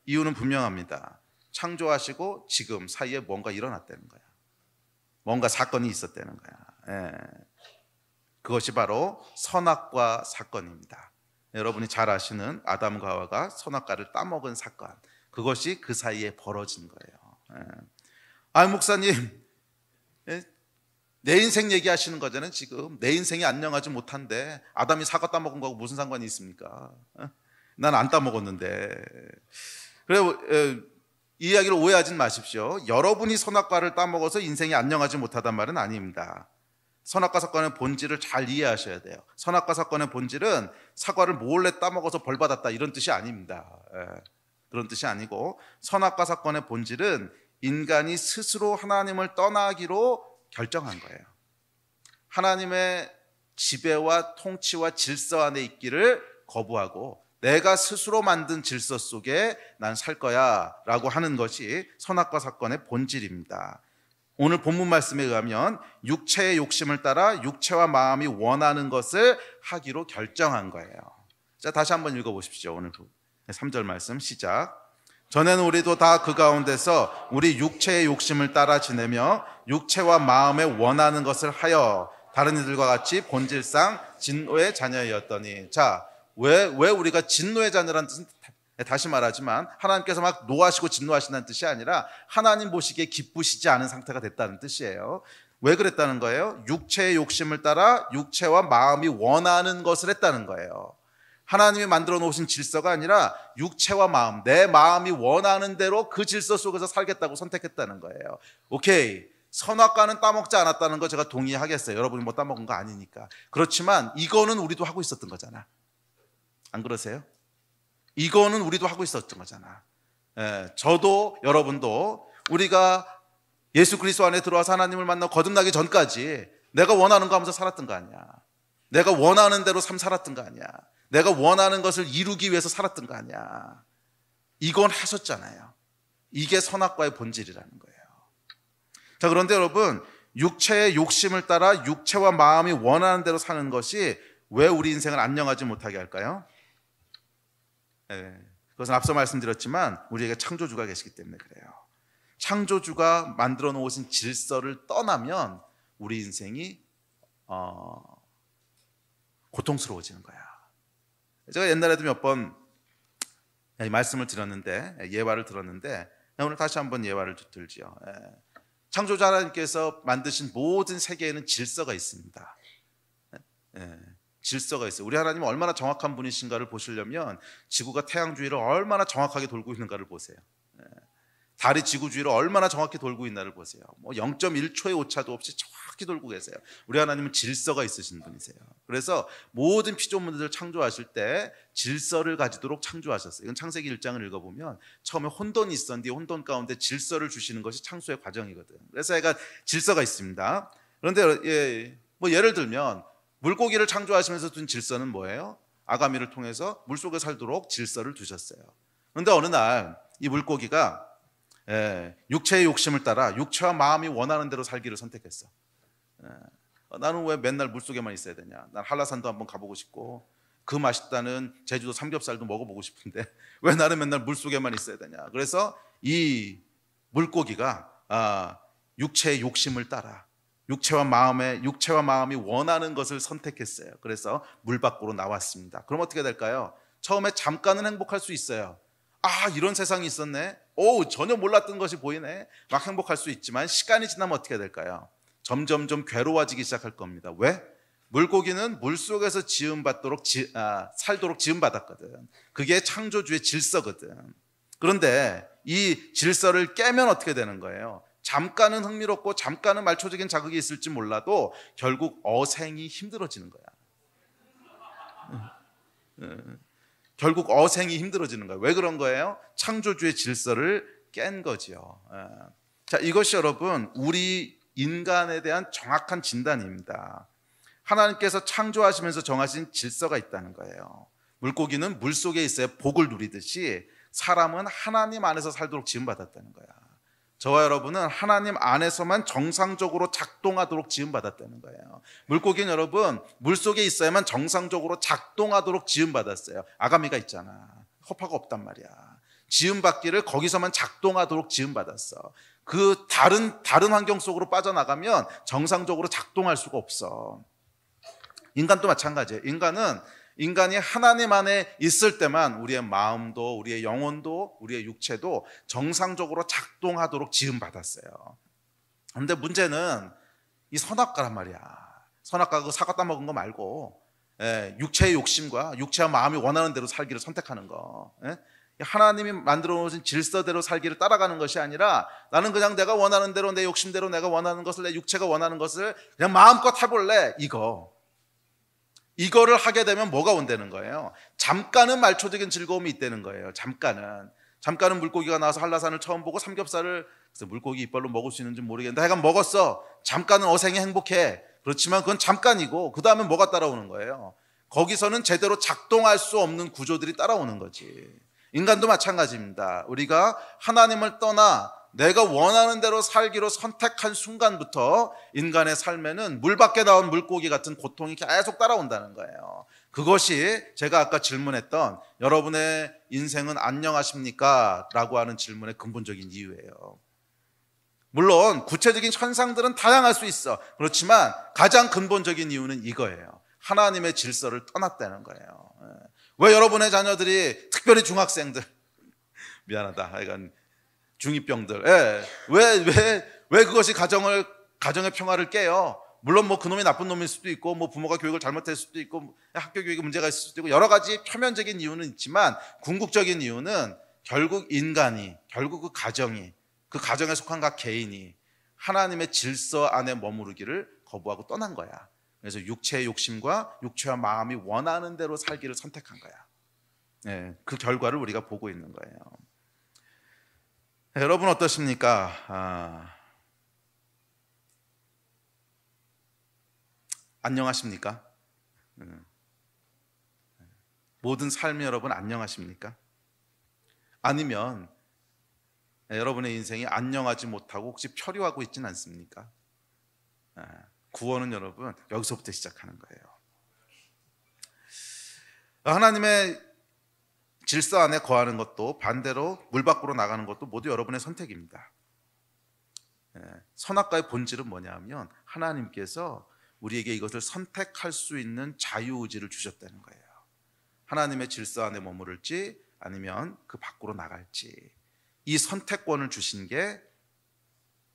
[SPEAKER 1] 이유는 분명합니다. 창조하시고 지금 사이에 뭔가 일어났다는 거야. 뭔가 사건이 있었다는 거야. 그것이 바로 선악과 사건입니다. 여러분이 잘 아시는 아담과 하와가 선악과를 따먹은 사건, 그것이 그 사이에 벌어진 거예요. 아, 목사님, 내 인생 얘기하시는 거잖아요. 지금 내 인생이 안녕하지 못한데 아담이 사과 따먹은 거하고 무슨 상관이 있습니까? 난 안 따먹었는데. 그래, 이 이야기를 오해하지 마십시오. 여러분이 선악과를 따먹어서 인생이 안녕하지 못하단 말은 아닙니다. 선악과 사건의 본질을 잘 이해하셔야 돼요. 선악과 사건의 본질은 사과를 몰래 따먹어서 벌 받았다 이런 뜻이 아닙니다. 그런 뜻이 아니고, 선악과 사건의 본질은 인간이 스스로 하나님을 떠나기로 결정한 거예요. 하나님의 지배와 통치와 질서 안에 있기를 거부하고 내가 스스로 만든 질서 속에 난 살 거야 라고 하는 것이 선악과 사건의 본질입니다. 오늘 본문 말씀에 의하면 육체의 욕심을 따라 육체와 마음이 원하는 것을 하기로 결정한 거예요. 자, 다시 한번 읽어보십시오. 오늘 3절 말씀 시작. 전에는 우리도 다 그 가운데서 우리 육체의 욕심을 따라 지내며 육체와 마음에 원하는 것을 하여 다른 이들과 같이 본질상 진노의 자녀였더니. 자, 왜 우리가 진노의 자녀라는 뜻은, 다시 말하지만 하나님께서 막 노하시고 진노하신다는 뜻이 아니라 하나님 보시기에 기쁘시지 않은 상태가 됐다는 뜻이에요. 왜 그랬다는 거예요? 육체의 욕심을 따라 육체와 마음이 원하는 것을 했다는 거예요. 하나님이 만들어 놓으신 질서가 아니라 육체와 마음, 내 마음이 원하는 대로 그 질서 속에서 살겠다고 선택했다는 거예요. 오케이, 선악과는 따먹지 않았다는 거 제가 동의하겠어요. 여러분이 뭐 따먹은 거 아니니까. 그렇지만 이거는 우리도 하고 있었던 거잖아. 안 그러세요? 이거는 우리도 하고 있었던 거잖아. 저도 여러분도 우리가 예수 그리스도 안에 들어와서 하나님을 만나 거듭나기 전까지 내가 원하는 거 하면서 살았던 거 아니야. 내가 원하는 대로 삶 살았던 거 아니야. 내가 원하는 것을 이루기 위해서 살았던 거 아니야. 이건 하셨잖아요. 이게 선악과의 본질이라는 거예요. 자, 그런데 여러분, 육체의 욕심을 따라 육체와 마음이 원하는 대로 사는 것이 왜 우리 인생을 안녕하지 못하게 할까요? 그것은 앞서 말씀드렸지만 우리에게 창조주가 계시기 때문에 그래요. 창조주가 만들어 놓으신 질서를 떠나면 우리 인생이 고통스러워지는 거야. 제가 옛날에도 몇 번 말씀을 드렸는데, 예화를 들었는데 오늘 다시 한번 예화를 들지요. 창조주 하나님께서 만드신 모든 세계에는 질서가 있습니다. 질서가 있어요. 우리 하나님은 얼마나 정확한 분이신가를 보시려면 지구가 태양 주위를 얼마나 정확하게 돌고 있는가를 보세요. 달이 지구 주위를 얼마나 정확히 돌고 있나를 보세요. 뭐 0.1초의 오차도 없이 정확히 돌고 계세요. 우리 하나님은 질서가 있으신 분이세요. 그래서 모든 피조물들을 창조하실 때 질서를 가지도록 창조하셨어요. 이건 창세기 1장을 읽어보면 처음에 혼돈이 있었는데 혼돈 가운데 질서를 주시는 것이 창조의 과정이거든. 그래서 애가 질서가 있습니다. 그런데 뭐 예를 들면 물고기를 창조하시면서 둔 질서는 뭐예요? 아가미를 통해서 물속에 살도록 질서를 두셨어요. 그런데 어느 날 이 물고기가 육체의 욕심을 따라 육체와 마음이 원하는 대로 살기를 선택했어. 나는 왜 맨날 물속에만 있어야 되냐? 난 한라산도 한번 가보고 싶고 그 맛있다는 제주도 삼겹살도 먹어보고 싶은데 왜 나는 맨날 물속에만 있어야 되냐? 그래서 이 물고기가 육체의 욕심을 따라 육체와 마음이 원하는 것을 선택했어요. 그래서 물 밖으로 나왔습니다. 그럼 어떻게 될까요? 처음에 잠깐은 행복할 수 있어요. 이런 세상이 있었네. 전혀 몰랐던 것이 보이네. 막 행복할 수 있지만 시간이 지나면 어떻게 될까요? 점점점 괴로워지기 시작할 겁니다. 왜? 물고기는 물속에서 살도록 지음받았거든. 그게 창조주의 질서거든. 그런데 이 질서를 깨면 어떻게 되는 거예요? 잠깐은 흥미롭고 잠깐은 말초적인 자극이 있을지 몰라도 결국 어생이 힘들어지는 거야. 결국 어생이 힘들어지는 거예요. 왜 그런 거예요? 창조주의 질서를 깬 거죠. 자, 이것이 여러분 우리 인간에 대한 정확한 진단입니다. 하나님께서 창조하시면서 정하신 질서가 있다는 거예요. 물고기는 물속에 있어야 복을 누리듯이 사람은 하나님 안에서 살도록 지음받았다는 거야. 저와 여러분은 하나님 안에서만 정상적으로 작동하도록 지음받았다는 거예요. 물고기는 여러분 물속에 있어야만 정상적으로 작동하도록 지음받았어요. 아가미가 있잖아. 허파가 없단 말이야. 지음받기를 거기서만 작동하도록 지음받았어. 그 다른 환경 속으로 빠져나가면 정상적으로 작동할 수가 없어. 인간도 마찬가지예요. 인간이 하나님 안에 있을 때만 우리의 마음도 우리의 영혼도 우리의 육체도 정상적으로 작동하도록 지음받았어요. 그런데 문제는 이 선악과란 말이야. 선악과 그 사과 따먹은 거 말고 육체의 욕심과 육체와 마음이 원하는 대로 살기를 선택하는 거. 하나님이 만들어 놓으신 질서대로 살기를 따라가는 것이 아니라 나는 그냥 내가 원하는 대로 내 욕심대로 내가 원하는 것을 내 육체가 원하는 것을 그냥 마음껏 해볼래. 이거를 하게 되면 뭐가 온다는 거예요? 잠깐은 말초적인 즐거움이 있다는 거예요. 잠깐은 물고기가 나와서 한라산을 처음 보고 삼겹살을 물고기 이빨로 먹을 수 있는지 모르겠는데 하여간 먹었어. 잠깐은 어생이 행복해. 그렇지만 그건 잠깐이고 그 다음에 뭐가 따라오는 거예요? 거기서는 제대로 작동할 수 없는 구조들이 따라오는 거지. 인간도 마찬가지입니다. 우리가 하나님을 떠나 내가 원하는 대로 살기로 선택한 순간부터 인간의 삶에는 물 밖에 나온 물고기 같은 고통이 계속 따라온다는 거예요. 그것이 제가 아까 질문했던 여러분의 인생은 안녕하십니까? 라고 하는 질문의 근본적인 이유예요. 물론 구체적인 현상들은 다양할 수 있어. 그렇지만 가장 근본적인 이유는 이거예요. 하나님의 질서를 떠났다는 거예요. 왜 여러분의 자녀들이 특별히 중학생들 미안하다 하여간 중2병들 왜 그것이 가정의 평화를 깨요? 물론 뭐 그놈이 나쁜 놈일 수도 있고 뭐 부모가 교육을 잘못했을 수도 있고 학교 교육에 문제가 있을 수도 있고 여러 가지 표면적인 이유는 있지만 궁극적인 이유는 결국 그 가정에 속한 각 개인이 하나님의 질서 안에 머무르기를 거부하고 떠난 거야. 그래서 육체의 욕심과 육체와 마음이 원하는 대로 살기를 선택한 거야. 네, 그 결과를 우리가 보고 있는 거예요. 여러분 어떠십니까? 안녕하십니까? 모든 삶이 여러분 안녕하십니까? 아니면 여러분의 인생이 안녕하지 못하고 혹시 표류하고 있지는 않습니까? 구원은 여러분 여기서부터 시작하는 거예요. 하나님의 질서 안에 거하는 것도 반대로 물 밖으로 나가는 것도 모두 여러분의 선택입니다. 선악과의 본질은 뭐냐면 하나님께서 우리에게 이것을 선택할 수 있는 자유의지를 주셨다는 거예요. 하나님의 질서 안에 머무를지 아니면 그 밖으로 나갈지 이 선택권을 주신 게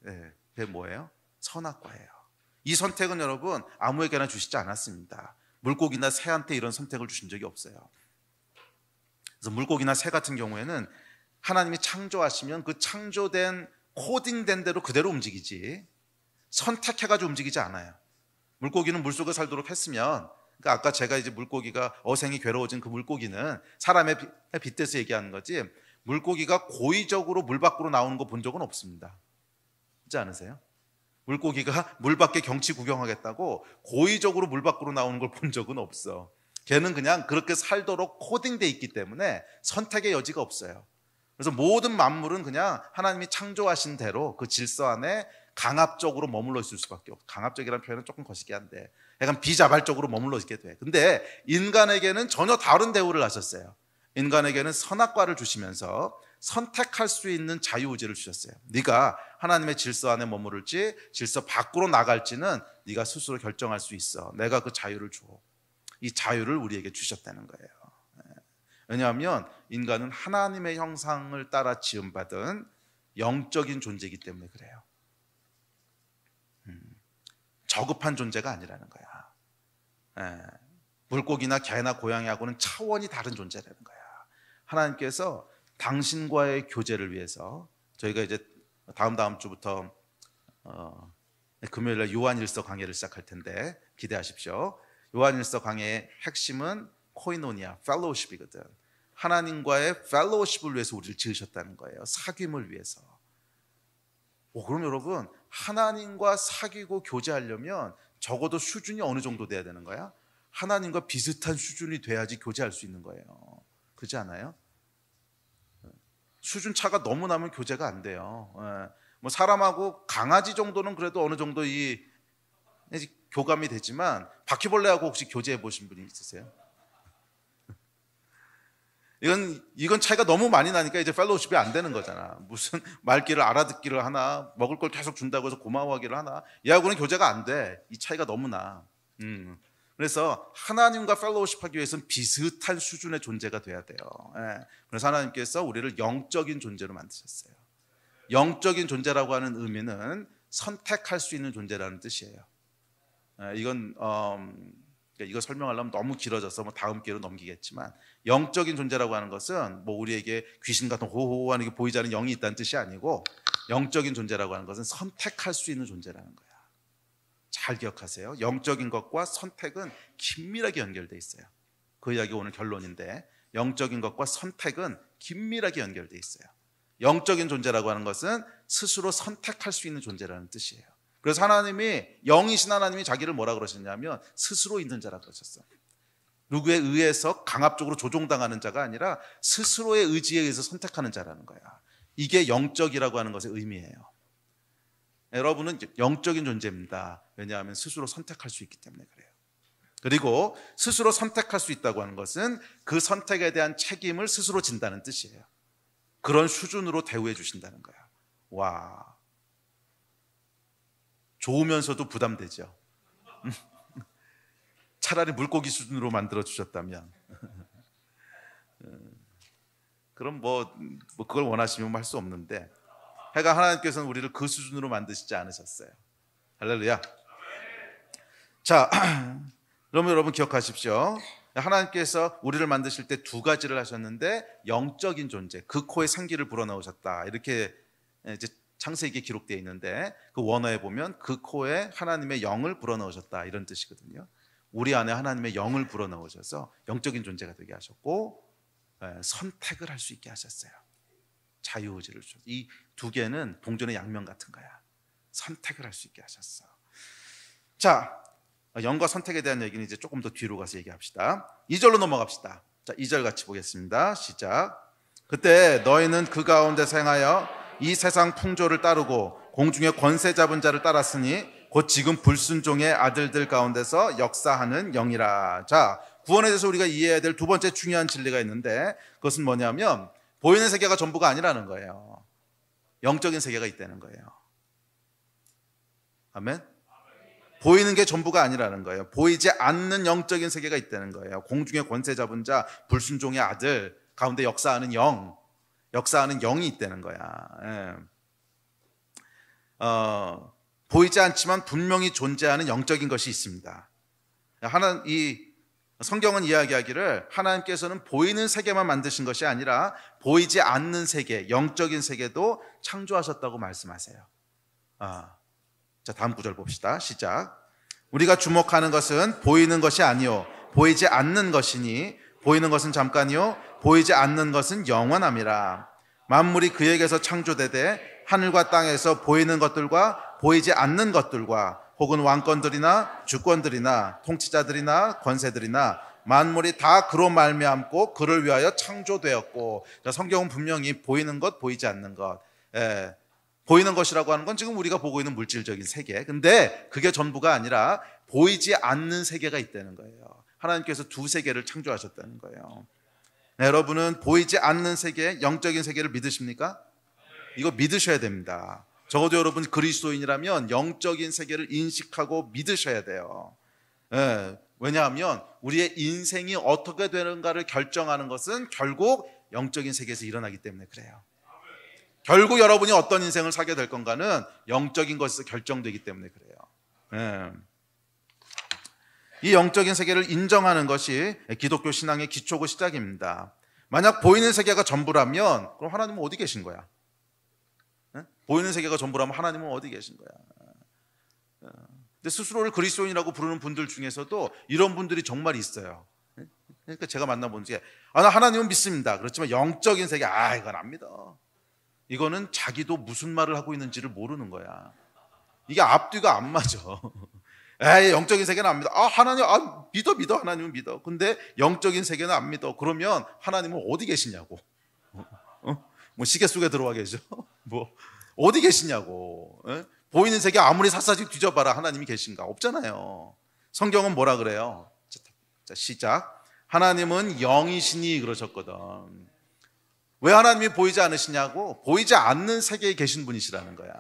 [SPEAKER 1] 그게 뭐예요? 선악과예요. 이 선택은 여러분 아무에게나 주시지 않았습니다. 물고기나 새한테 이런 선택을 주신 적이 없어요. 그래서 물고기나 새 같은 경우에는 하나님이 창조하시면 그 창조된 코딩된 대로 그대로 움직이지 선택해가지고 움직이지 않아요. 물고기는 물속에 살도록 했으면, 그러니까 아까 제가 이제 물고기가 어생이 괴로워진 그 물고기는 사람의 빗대서 얘기하는 거지, 물고기가 고의적으로 물 밖으로 나오는 거 본 적은 없습니다. 그렇지 않으세요? 물고기가 물 밖에 경치 구경하겠다고 고의적으로 물 밖으로 나오는 걸 본 적은 없어. 걔는 그냥 그렇게 살도록 코딩돼 있기 때문에 선택의 여지가 없어요. 그래서 모든 만물은 그냥 하나님이 창조하신 대로 그 질서 안에 강압적으로 머물러 있을 수밖에 없어요. 강압적이라는 표현은 조금 거시기 한데 약간 비자발적으로 머물러 있게 돼. 근데 인간에게는 전혀 다른 대우를 하셨어요. 인간에게는 선악과를 주시면서 선택할 수 있는 자유의지를 주셨어요. 네가 하나님의 질서 안에 머무를지 질서 밖으로 나갈지는 네가 스스로 결정할 수 있어. 내가 그 자유를 줘. 이 자유를 우리에게 주셨다는 거예요. 왜냐하면 인간은 하나님의 형상을 따라 지음받은 영적인 존재이기 때문에 그래요. 저급한 존재가 아니라는 거야. 물고기나 개나 고양이하고는 차원이 다른 존재라는 거야. 하나님께서 당신과의 교제를 위해서, 저희가 이제 다음 주부터 금요일날 요한일서 강해를 시작할 텐데 기대하십시오. 요한일서 강해의 핵심은 코이노니아, 펠로우십이거든. 하나님과의 펠로우십을 위해서 우리를 지으셨다는 거예요. 사귐을 위해서. 그럼 여러분, 하나님과 사귀고 교제하려면 적어도 수준이 어느 정도 돼야 되는 거야? 하나님과 비슷한 수준이 돼야지 교제할 수 있는 거예요. 그렇지 않아요? 수준 차가 너무 나면 교제가 안 돼요. 뭐 사람하고 강아지 정도는 그래도 어느 정도 이 교감이 되지만 바퀴벌레하고 혹시 교제해 보신 분이 있으세요? 이건 차이가 너무 많이 나니까 이제 펠로우십이 안 되는 거잖아. 무슨 말귀를 알아듣기를 하나, 먹을 걸 계속 준다고 해서 고마워하기를 하나, 얘하고는 교제가 안 돼. 이 차이가 너무 나. 그래서 하나님과 펠로우십하기 위해서는 비슷한 수준의 존재가 돼야 돼요. 그래서 하나님께서 우리를 영적인 존재로 만드셨어요. 영적인 존재라고 하는 의미는 선택할 수 있는 존재라는 뜻이에요. 이거 설명하려면 너무 길어져서 다음 기회로 넘기겠지만, 영적인 존재라고 하는 것은 우리에게 귀신 같은 호호하는 게 보이지 않는 영이 있다는 뜻이 아니고, 영적인 존재라고 하는 것은 선택할 수 있는 존재라는 거야. 잘 기억하세요. 영적인 것과 선택은 긴밀하게 연결돼 있어요. 그 이야기 오늘 결론인데, 영적인 것과 선택은 긴밀하게 연결돼 있어요. 영적인 존재라고 하는 것은 스스로 선택할 수 있는 존재라는 뜻이에요. 그래서 하나님이, 영이신 하나님이 자기를 뭐라 그러셨냐면 스스로 있는 자라고 그러셨어요. 누구에 의해서 강압적으로 조종당하는 자가 아니라 스스로의 의지에 의해서 선택하는 자라는 거야. 이게 영적이라고 하는 것의 의미예요. 여러분은 영적인 존재입니다. 왜냐하면 스스로 선택할 수 있기 때문에 그래요. 그리고 스스로 선택할 수 있다고 하는 것은 그 선택에 대한 책임을 스스로 진다는 뜻이에요. 그런 수준으로 대우해 주신다는 거야. 와, 좋으면서도 부담되죠. 차라리 물고기 수준으로 만들어 주셨다면 그럼 그걸 원하시면 할 수 없는데, 해가 하나님께서는 우리를 그 수준으로 만드시지 않으셨어요. 할렐루야. 자, 그러면 여러분 기억하십시오. 하나님께서 우리를 만드실 때 두 가지를 하셨는데, 영적인 존재, 그 코에 생기를 불어넣으셨다, 이렇게 이제 창세기에 기록되어 있는데 그 원어에 보면 그 코에 하나님의 영을 불어넣으셨다 이런 뜻이거든요. 우리 안에 하나님의 영을 불어넣으셔서 영적인 존재가 되게 하셨고 선택을 할 수 있게 하셨어요. 자유의지를 주셨어요. 이 두 개는 동전의 양면 같은 거야. 선택을 할 수 있게 하셨어. 자, 영과 선택에 대한 얘기는 이제 조금 더 뒤로 가서 얘기합시다. 2절로 넘어갑시다. 자, 2절 같이 보겠습니다. 시작. 그때 너희는 그 가운데서 행하여 이 세상 풍조를 따르고 공중의 권세 잡은 자를 따랐으니 곧 지금 불순종의 아들들 가운데서 역사하는 영이라. 자, 구원에 대해서 우리가 이해해야 될 두 번째 중요한 진리가 있는데 그것은 뭐냐면 보이는 세계가 전부가 아니라는 거예요. 영적인 세계가 있다는 거예요. 아멘? 보이는 게 전부가 아니라는 거예요. 보이지 않는 영적인 세계가 있다는 거예요. 공중의 권세 잡은 자, 불순종의 아들 가운데 역사하는 영이 있다는 거야. 보이지 않지만 분명히 존재하는 영적인 것이 있습니다. 이 성경은 이야기하기를 하나님께서는 보이는 세계만 만드신 것이 아니라 보이지 않는 세계, 영적인 세계도 창조하셨다고 말씀하세요. 자, 다음 구절 봅시다. 시작. 우리가 주목하는 것은 보이는 것이 아니요 보이지 않는 것이니 보이는 것은 잠깐이요 보이지 않는 것은 영원함이라. 만물이 그에게서 창조되되 하늘과 땅에서 보이는 것들과 보이지 않는 것들과 혹은 왕권들이나 주권들이나 통치자들이나 권세들이나 만물이 다 그로 말미암고 그를 위하여 창조되었고. 성경은 분명히 보이는 것, 보이지 않는 것, 보이는 것이라고 하는 건 지금 우리가 보고 있는 물질적인 세계. 근데 그게 전부가 아니라 보이지 않는 세계가 있다는 거예요. 하나님께서 두 세계를 창조하셨다는 거예요. 여러분은 보이지 않는 세계, 영적인 세계를 믿으십니까? 이거 믿으셔야 됩니다. 적어도 여러분 그리스도인이라면 영적인 세계를 인식하고 믿으셔야 돼요. 왜냐하면 우리의 인생이 어떻게 되는가를 결정하는 것은 결국 영적인 세계에서 일어나기 때문에 그래요. 결국 여러분이 어떤 인생을 살게 될 건가는 영적인 것에서 결정되기 때문에 그래요. 이 영적인 세계를 인정하는 것이 기독교 신앙의 기초고 시작입니다. 만약 보이는 세계가 전부라면 그럼 하나님은 어디 계신 거야? 보이는 세계가 전부라면 하나님은 어디 계신 거야? 근데 스스로를 그리스도인이라고 부르는 분들 중에서도 이런 분들이 정말 있어요. 그러니까 제가 만나본 중에 나 하나님은 믿습니다. 그렇지만 영적인 세계 이건 안 믿어. 이거는 자기도 무슨 말을 하고 있는지를 모르는 거야. 이게 앞뒤가 안 맞아. 영적인 세계는 안 믿어. 하나님 믿어 하나님은 믿어. 근데 영적인 세계는 안 믿어. 그러면 하나님은 어디 계시냐고. 뭐 시계 속에 들어와 계셔? 뭐 어디 계시냐고. 보이는 세계 아무리 샅샅이 뒤져봐라 하나님이 계신가? 없잖아요. 성경은 뭐라 그래요? 자, 시작. 하나님은 영이시니 그러셨거든. 왜 하나님이 보이지 않으시냐고? 보이지 않는 세계에 계신 분이시라는 거야.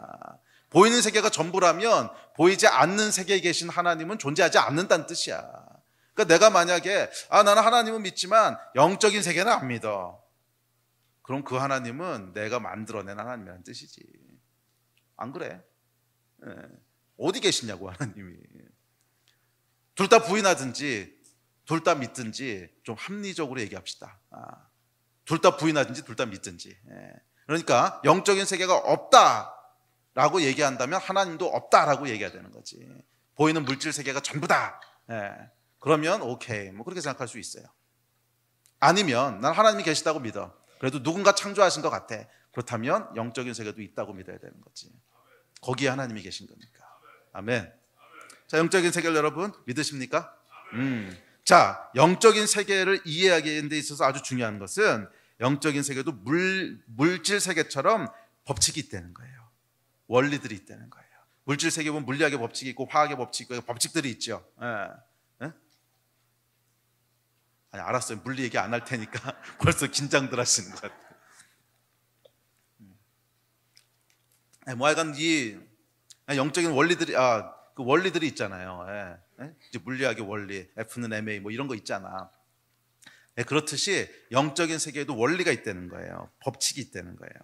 [SPEAKER 1] 보이는 세계가 전부라면 보이지 않는 세계에 계신 하나님은 존재하지 않는다는 뜻이야. 그러니까 내가 만약에 나는 하나님은 믿지만 영적인 세계는 안 믿어. 그럼 그 하나님은 내가 만들어낸 하나님이라는 뜻이지. 안 그래? 어디 계시냐고 하나님이. 둘 다 부인하든지 둘 다 믿든지 좀 합리적으로 얘기합시다. 둘 다 부인하든지 둘 다 믿든지. 그러니까 영적인 세계가 없다라고 얘기한다면 하나님도 없다라고 얘기해야 되는 거지. 보이는 물질 세계가 전부다. 그러면 오케이, 뭐 그렇게 생각할 수 있어요. 아니면 난 하나님이 계시다고 믿어. 그래도 누군가 창조하신 것 같아. 그렇다면 영적인 세계도 있다고 믿어야 되는 거지. 거기에 하나님이 계신 거니까. 아멘. 자, 영적인 세계를 여러분 믿으십니까? 자, 영적인 세계를 이해하는 데 있어서 아주 중요한 것은 영적인 세계도 물질 세계처럼 법칙이 있다는 거예요. 원리들이 있다는 거예요. 물질 세계 보면 물리학의 법칙이 있고 화학의 법칙이 있고 법칙들이 있죠. 아니, 알았어요. 물리 얘기 안 할 테니까 벌써 긴장들 하시는 것 같아요. 뭐 하여간 이 영적인 원리들이 그 원리들이 있잖아요. 이제 물리학의 원리, F는 ma 뭐 이런 거 있잖아. 그렇듯이 영적인 세계에도 원리가 있다는 거예요. 법칙이 있다는 거예요.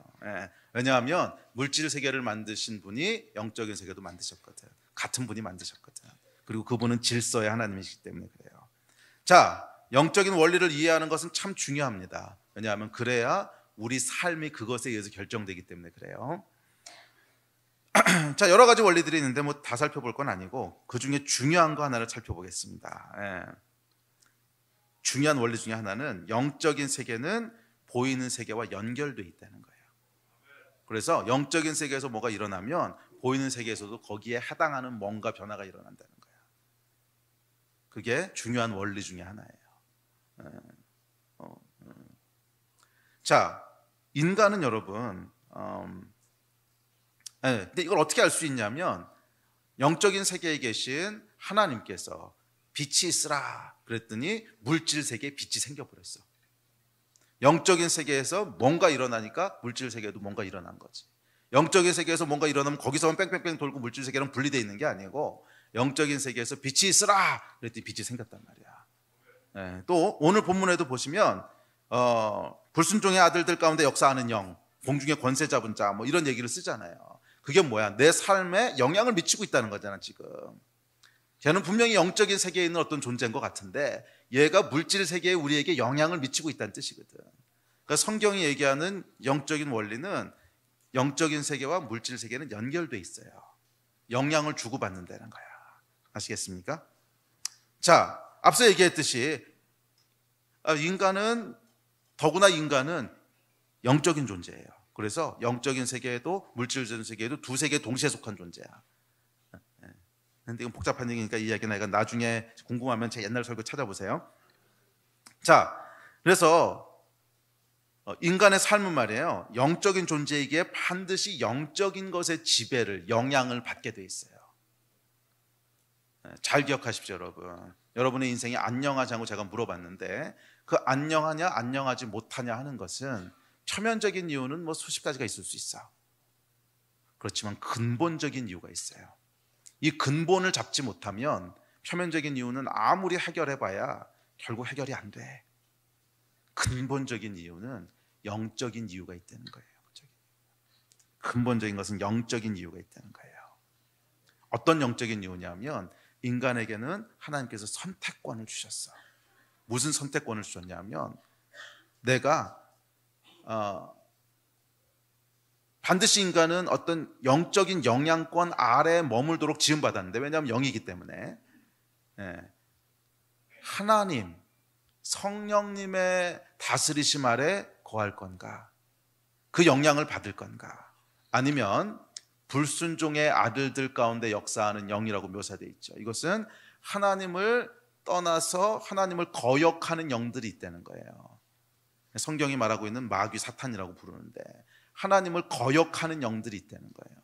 [SPEAKER 1] 왜냐하면 물질 세계를 만드신 분이 영적인 세계도 만드셨거든. 같은 분이 만드셨거든. 그리고 그분은 질서의 하나님이시기 때문에 그래요. 자, 영적인 원리를 이해하는 것은 참 중요합니다. 왜냐하면 그래야 우리 삶이 그것에 의해서 결정되기 때문에 그래요. 자, 여러 가지 원리들이 있는데 뭐 다 살펴볼 건 아니고 그 중에 중요한 거 하나를 살펴보겠습니다. 중요한 원리 중에 하나는 영적인 세계는 보이는 세계와 연결되어 있다는 거예요. 그래서 영적인 세계에서 뭐가 일어나면 보이는 세계에서도 거기에 해당하는 뭔가 변화가 일어난다는 거예요. 그게 중요한 원리 중에 하나예요. 자, 인간은 여러분, 근데 이걸 어떻게 알 수 있냐면 영적인 세계에 계신 하나님께서 빛이 있으라 그랬더니 물질 세계에 빛이 생겨버렸어. 영적인 세계에서 뭔가 일어나니까 물질 세계에도 뭔가 일어난 거지. 영적인 세계에서 뭔가 일어나면 거기서만 뺑뺑뺑 돌고 물질 세계는 분리되어 있는 게 아니고 영적인 세계에서 빛이 있으라 그랬더니 빛이 생겼단 말이야. 또 오늘 본문에도 보시면 불순종의 아들들 가운데 역사하는 영, 공중의 권세 잡은 자, 뭐 이런 얘기를 쓰잖아요. 그게 뭐야? 내 삶에 영향을 미치고 있다는 거잖아 지금. 걔는 분명히 영적인 세계에 있는 어떤 존재인 것 같은데 얘가 물질 세계에 우리에게 영향을 미치고 있다는 뜻이거든. 그러니까 성경이 얘기하는 영적인 원리는 영적인 세계와 물질 세계는 연결돼 있어요. 영향을 주고받는다는 거야. 아시겠습니까? 자, 앞서 얘기했듯이 더구나 인간은 영적인 존재예요. 그래서 영적인 세계에도 물질적인 세계에도 두 세계에 동시에 속한 존재야. 근데 이건 복잡한 얘기니까 이 이야기는 내가 나중에 궁금하면 제 옛날 설교 찾아보세요. 자, 그래서 인간의 삶은 말이에요, 영적인 존재이기에 반드시 영적인 것의 지배를, 영향을 받게 돼 있어요. 잘 기억하십시오, 여러분. 여러분의 인생이 안녕하지 않고 제가 물어봤는데 그 안녕하냐 안녕하지 못하냐 하는 것은 표면적인 이유는 뭐 수십 가지가 있을 수 있어. 그렇지만 근본적인 이유가 있어요. 이 근본을 잡지 못하면 표면적인 이유는 아무리 해결해봐야 결국 해결이 안 돼. 근본적인 이유는 영적인 이유가 있다는 거예요. 근본적인 것은 영적인 이유가 있다는 거예요. 어떤 영적인 이유냐면 인간에게는 하나님께서 선택권을 주셨어. 무슨 선택권을 주셨냐면 내가 반드시 인간은 어떤 영적인 영향권 아래에 머물도록 지음받았는데, 왜냐하면 영이기 때문에 하나님, 성령님의 다스리심 아래 거할 건가, 그 영향을 받을 건가, 아니면 불순종의 아들들 가운데 역사하는 영이라고 묘사되어 있죠. 이것은 하나님을 떠나서 하나님을 거역하는 영들이 있다는 거예요. 성경이 말하고 있는 마귀 사탄이라고 부르는데 하나님을 거역하는 영들이 있다는 거예요.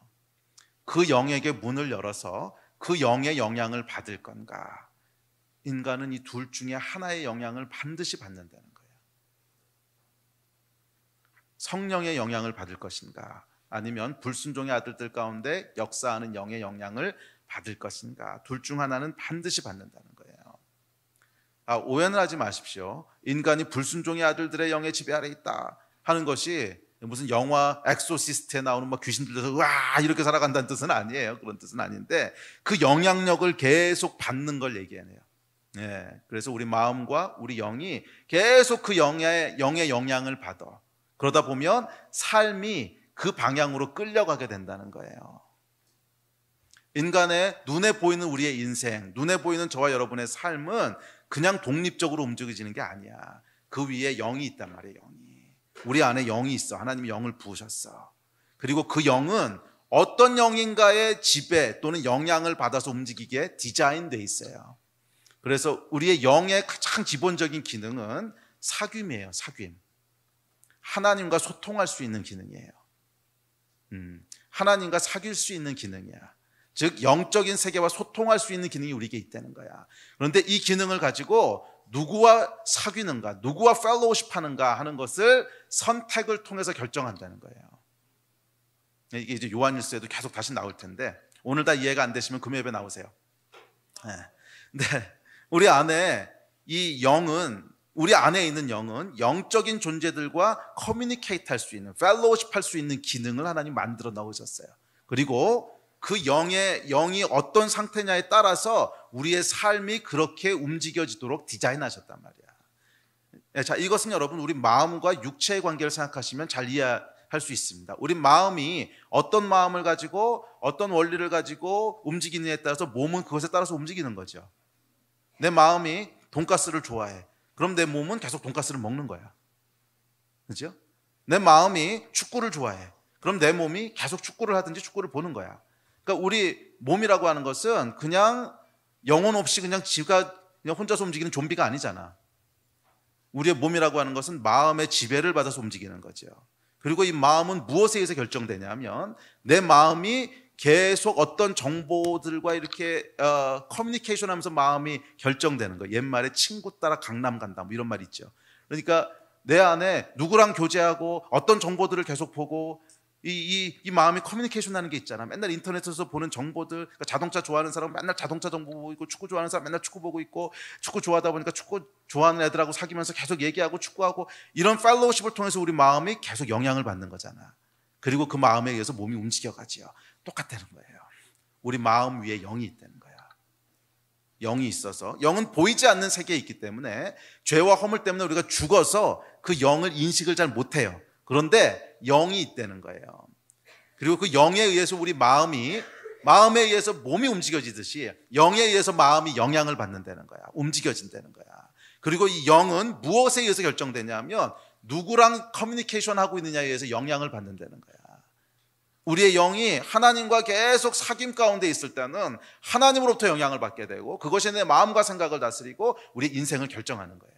[SPEAKER 1] 그 영에게 문을 열어서 그 영의 영향을 받을 건가, 인간은 이 둘 중에 하나의 영향을 반드시 받는다는 거예요. 성령의 영향을 받을 것인가, 아니면 불순종의 아들들 가운데 역사하는 영의 영향을 받을 것인가, 둘 중 하나는 반드시 받는다는 거예요. 오해는 하지 마십시오. 인간이 불순종의 아들들의 영의 지배 아래 있다 하는 것이 무슨 영화 엑소시스트에 나오는 막 귀신 들려서 와 이렇게 살아간다는 뜻은 아니에요. 그런 뜻은 아닌데 그 영향력을 계속 받는 걸 얘기하네요. 그래서 우리 마음과 우리 영이 계속 그 영의 영향을 받아. 그러다 보면 삶이 그 방향으로 끌려가게 된다는 거예요. 인간의 눈에 보이는 우리의 인생, 눈에 보이는 저와 여러분의 삶은 그냥 독립적으로 움직여지는 게 아니야. 그 위에 영이 있단 말이에요. 영이. 우리 안에 영이 있어. 하나님이 영을 부으셨어. 그리고 그 영은 어떤 영인가의 지배 또는 영향을 받아서 움직이기에 디자인되어 있어요. 그래서 우리의 영의 가장 기본적인 기능은 사귐이에요. 사귐. 하나님과 소통할 수 있는 기능이에요. 하나님과 사귈 수 있는 기능이야. 즉 영적인 세계와 소통할 수 있는 기능이 우리에게 있다는 거야. 그런데 이 기능을 가지고 누구와 사귀는가, 누구와 펠로우십 하는가 하는 것을 선택을 통해서 결정한다는 거예요. 이게 이제 요한일서에도 계속 다시 나올 텐데 오늘 다 이해가 안 되시면 금요 예배 나오세요. 근데 우리 안에 이 영은, 우리 안에 있는 영은 영적인 존재들과 커뮤니케이트 할 수 있는, 펠로우십 할 수 있는 기능을 하나님 만들어 넣으셨어요. 그리고 그 영이 어떤 상태냐에 따라서 우리의 삶이 그렇게 움직여지도록 디자인하셨단 말이야. 자, 이것은 여러분 우리 마음과 육체의 관계를 생각하시면 잘 할 수 있습니다. 우리 마음이 어떤 마음을 가지고 어떤 원리를 가지고 움직이느냐에 따라서 몸은 그것에 따라서 움직이는 거죠. 내 마음이 돈가스를 좋아해. 그럼 내 몸은 계속 돈가스를 먹는 거야. 그렇죠? 내 마음이 축구를 좋아해. 그럼 내 몸이 계속 축구를 하든지 축구를 보는 거야. 그러니까 우리 몸이라고 하는 것은 그냥 영혼 없이 그냥 지가 그냥 혼자서 움직이는 좀비가 아니잖아. 우리의 몸이라고 하는 것은 마음의 지배를 받아서 움직이는 거죠. 그리고 이 마음은 무엇에 의해서 결정되냐면 내 마음이 계속 어떤 정보들과 이렇게 커뮤니케이션 하면서 마음이 결정되는 거예요. 옛말에 친구 따라 강남 간다 뭐 이런 말이 있죠. 그러니까 내 안에 누구랑 교제하고 어떤 정보들을 계속 보고 이 마음이 커뮤니케이션 하는 게 있잖아. 맨날 인터넷에서 보는 정보들, 그러니까 자동차 좋아하는 사람은 맨날 자동차 정보 보고 있고, 축구 좋아하는 사람 맨날 축구 보고 있고, 축구 좋아하다 보니까 축구 좋아하는 애들하고 사귀면서 계속 얘기하고 축구하고, 이런 팔로우십을 통해서 우리 마음이 계속 영향을 받는 거잖아. 그리고 그 마음에 의해서 몸이 움직여가지요. 똑같다는 거예요. 우리 마음 위에 영이 있다는 거야. 영이 있어서, 영은 보이지 않는 세계에 있기 때문에 죄와 허물 때문에 우리가 죽어서 그 영을 인식을 잘 못해요. 그런데 영이 있다는 거예요. 그리고 그 영에 의해서 우리 마음에 의해서 몸이 움직여지듯이 영에 의해서 마음이 영향을 받는다는 거야. 움직여진다는 거야. 그리고 이 영은 무엇에 의해서 결정되냐면 누구랑 커뮤니케이션 하고 있느냐에 의해서 영향을 받는다는 거야. 우리의 영이 하나님과 계속 사귐 가운데 있을 때는 하나님으로부터 영향을 받게 되고 그것이 내 마음과 생각을 다스리고 우리 인생을 결정하는 거예요.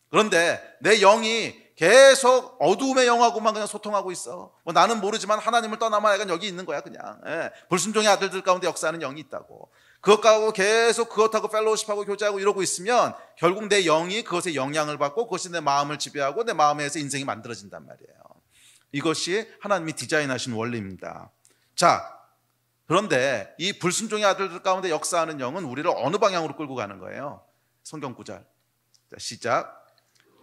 [SPEAKER 1] 그런데 내 영이 계속 어두움의 영하고만 그냥 소통하고 있어. 뭐 나는 모르지만 하나님을 떠나면 내가 여기 있는 거야 그냥. 불순종의 아들들 가운데 역사하는 영이 있다고. 그것하고 계속 그것하고 펠로우십하고 교제하고 이러고 있으면 결국 내 영이 그것에 영향을 받고 그것이 내 마음을 지배하고 내 마음에서 인생이 만들어진단 말이에요. 이것이 하나님이 디자인하신 원리입니다. 자, 그런데 이 불순종의 아들들 가운데 역사하는 영은 우리를 어느 방향으로 끌고 가는 거예요? 성경 구절. 자, 시작.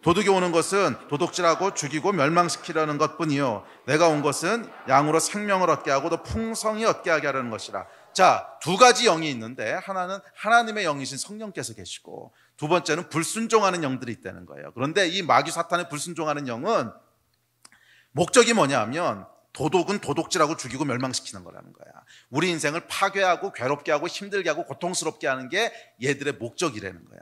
[SPEAKER 1] 도둑이 오는 것은 도둑질하고 죽이고 멸망시키려는 것뿐이요 내가 온 것은 양으로 생명을 얻게 하고 또 풍성히 얻게 하게 하려는 것이라. 자, 두 가지 영이 있는데 하나는 하나님의 영이신 성령께서 계시고 두 번째는 불순종하는 영들이 있다는 거예요. 그런데 이 마귀 사탄의 불순종하는 영은 목적이 뭐냐면 도둑은 도둑질하고 죽이고 멸망시키는 거라는 거야. 우리 인생을 파괴하고 괴롭게 하고 힘들게 하고 고통스럽게 하는 게 얘들의 목적이라는 거야.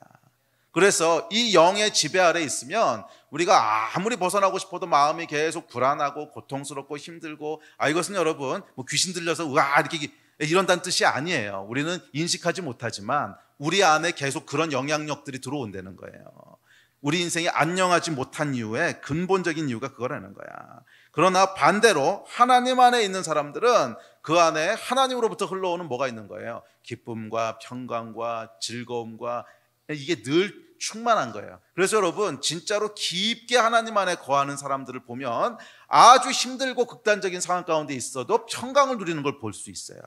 [SPEAKER 1] 그래서 이 영의 지배 아래 있으면 우리가 아무리 벗어나고 싶어도 마음이 계속 불안하고 고통스럽고 힘들고, 이것은 여러분 뭐 귀신 들려서 우와 이렇게 이런다는 뜻이 아니에요. 우리는 인식하지 못하지만 우리 안에 계속 그런 영향력들이 들어온다는 거예요. 우리 인생이 안녕하지 못한 이유의 근본적인 이유가 그거라는 거야. 그러나 반대로 하나님 안에 있는 사람들은 그 안에 하나님으로부터 흘러오는 뭐가 있는 거예요? 기쁨과 평강과 즐거움과 이게 늘 충만한 거예요. 그래서 여러분 진짜로 깊게 하나님 안에 거하는 사람들을 보면 아주 힘들고 극단적인 상황 가운데 있어도 평강을 누리는 걸 볼 수 있어요.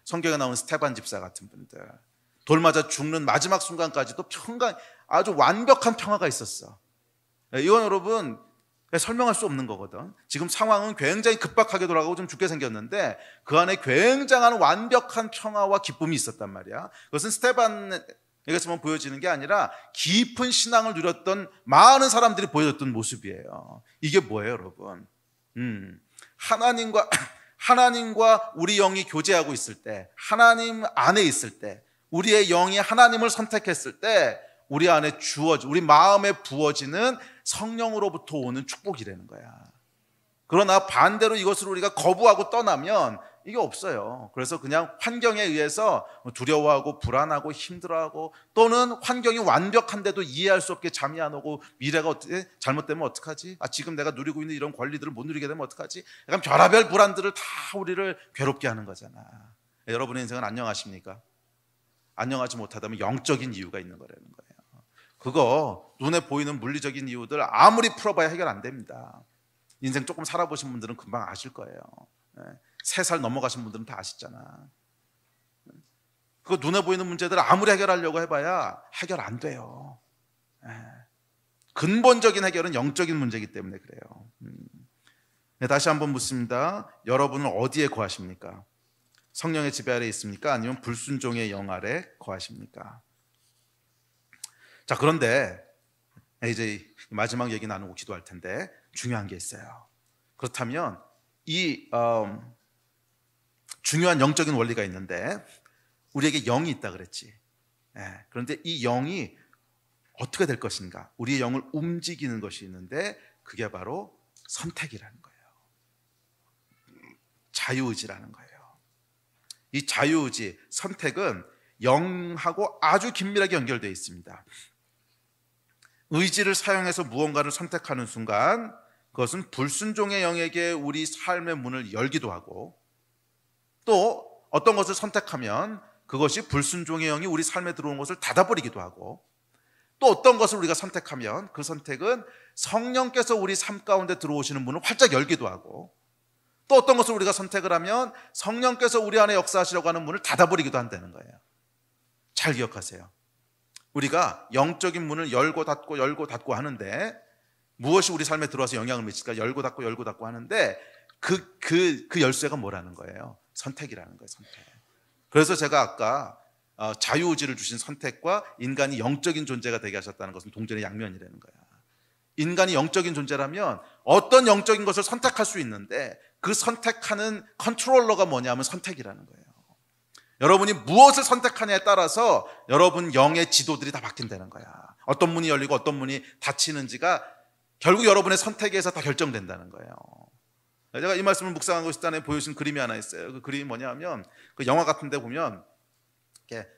[SPEAKER 1] 성경에 나오는 스테반 집사 같은 분들, 돌 맞아 죽는 마지막 순간까지도 평강, 아주 완벽한 평화가 있었어. 이건 여러분 설명할 수 없는 거거든. 지금 상황은 굉장히 급박하게 돌아가고 좀 죽게 생겼는데 그 안에 굉장한 완벽한 평화와 기쁨이 있었단 말이야. 그것은 스테반에게서만 보여지는 게 아니라 깊은 신앙을 누렸던 많은 사람들이 보여줬던 모습이에요. 이게 뭐예요, 여러분? 하나님과 우리 영이 교제하고 있을 때, 하나님 안에 있을 때, 우리의 영이 하나님을 선택했을 때 우리 안에 우리 마음에 부어지는 성령으로부터 오는 축복이라는 거야. 그러나 반대로 이것을 우리가 거부하고 떠나면 이게 없어요. 그래서 그냥 환경에 의해서 두려워하고 불안하고 힘들어하고, 또는 환경이 완벽한데도 이해할 수 없게 잠이 안 오고 미래가 어떻게 잘못되면 어떡하지? 지금 내가 누리고 있는 이런 권리들을 못 누리게 되면 어떡하지? 약간 별의별 불안들을 다 우리를 괴롭게 하는 거잖아. 여러분의 인생은 안녕하십니까? 안녕하지 못하다면 영적인 이유가 있는 거라는 거예요. 그거 눈에 보이는 물리적인 이유들 아무리 풀어봐야 해결 안 됩니다. 인생 조금 살아보신 분들은 금방 아실 거예요. 3살 넘어가신 분들은 다 아시잖아. 그거 눈에 보이는 문제들 아무리 해결하려고 해봐야 해결 안 돼요. 근본적인 해결은 영적인 문제이기 때문에 그래요. 다시 한번 묻습니다. 여러분은 어디에 거하십니까? 성령의 지배 아래 있습니까? 아니면 불순종의 영 아래 거하십니까? 자, 그런데 이제 마지막 얘기 나누고 기도할 텐데 중요한 게 있어요. 그렇다면 이 중요한 영적인 원리가 있는데 우리에게 영이 있다 그랬지. 그런데 이 영이 어떻게 될 것인가? 우리의 영을 움직이는 것이 있는데 그게 바로 선택이라는 거예요. 자유의지라는 거예요. 이 자유의지, 선택은 영하고 아주 긴밀하게 연결되어 있습니다. 의지를 사용해서 무언가를 선택하는 순간 그것은 불순종의 영에게 우리 삶의 문을 열기도 하고, 또 어떤 것을 선택하면 그것이 불순종의 영이 우리 삶에 들어온 것을 닫아버리기도 하고, 또 어떤 것을 우리가 선택하면 그 선택은 성령께서 우리 삶 가운데 들어오시는 문을 활짝 열기도 하고, 또 어떤 것을 우리가 선택을 하면 성령께서 우리 안에 역사하시려고 하는 문을 닫아버리기도 한다는 거예요. 잘 기억하세요. 우리가 영적인 문을 열고 닫고 하는데 무엇이 우리 삶에 들어와서 영향을 미칠까? 열고 닫고 하는데 그 열쇠가 뭐라는 거예요? 선택이라는 거예요. 선택. 그래서 제가 아까 자유의지를 주신 선택과 인간이 영적인 존재가 되게 하셨다는 것은 동전의 양면이라는 거야. 인간이 영적인 존재라면 어떤 영적인 것을 선택할 수 있는데 그 선택하는 컨트롤러가 뭐냐면 선택이라는 거예요. 여러분이 무엇을 선택하냐에 따라서 여러분 영의 지도들이 다 바뀐다는 거야. 어떤 문이 열리고 어떤 문이 닫히는지가 결국 여러분의 선택에서 다 결정된다는 거예요. 제가 이 말씀을 묵상하고 있을 때 보여주신 그림이 하나 있어요. 그 그림이 뭐냐면 그 영화 같은 데 보면 이렇게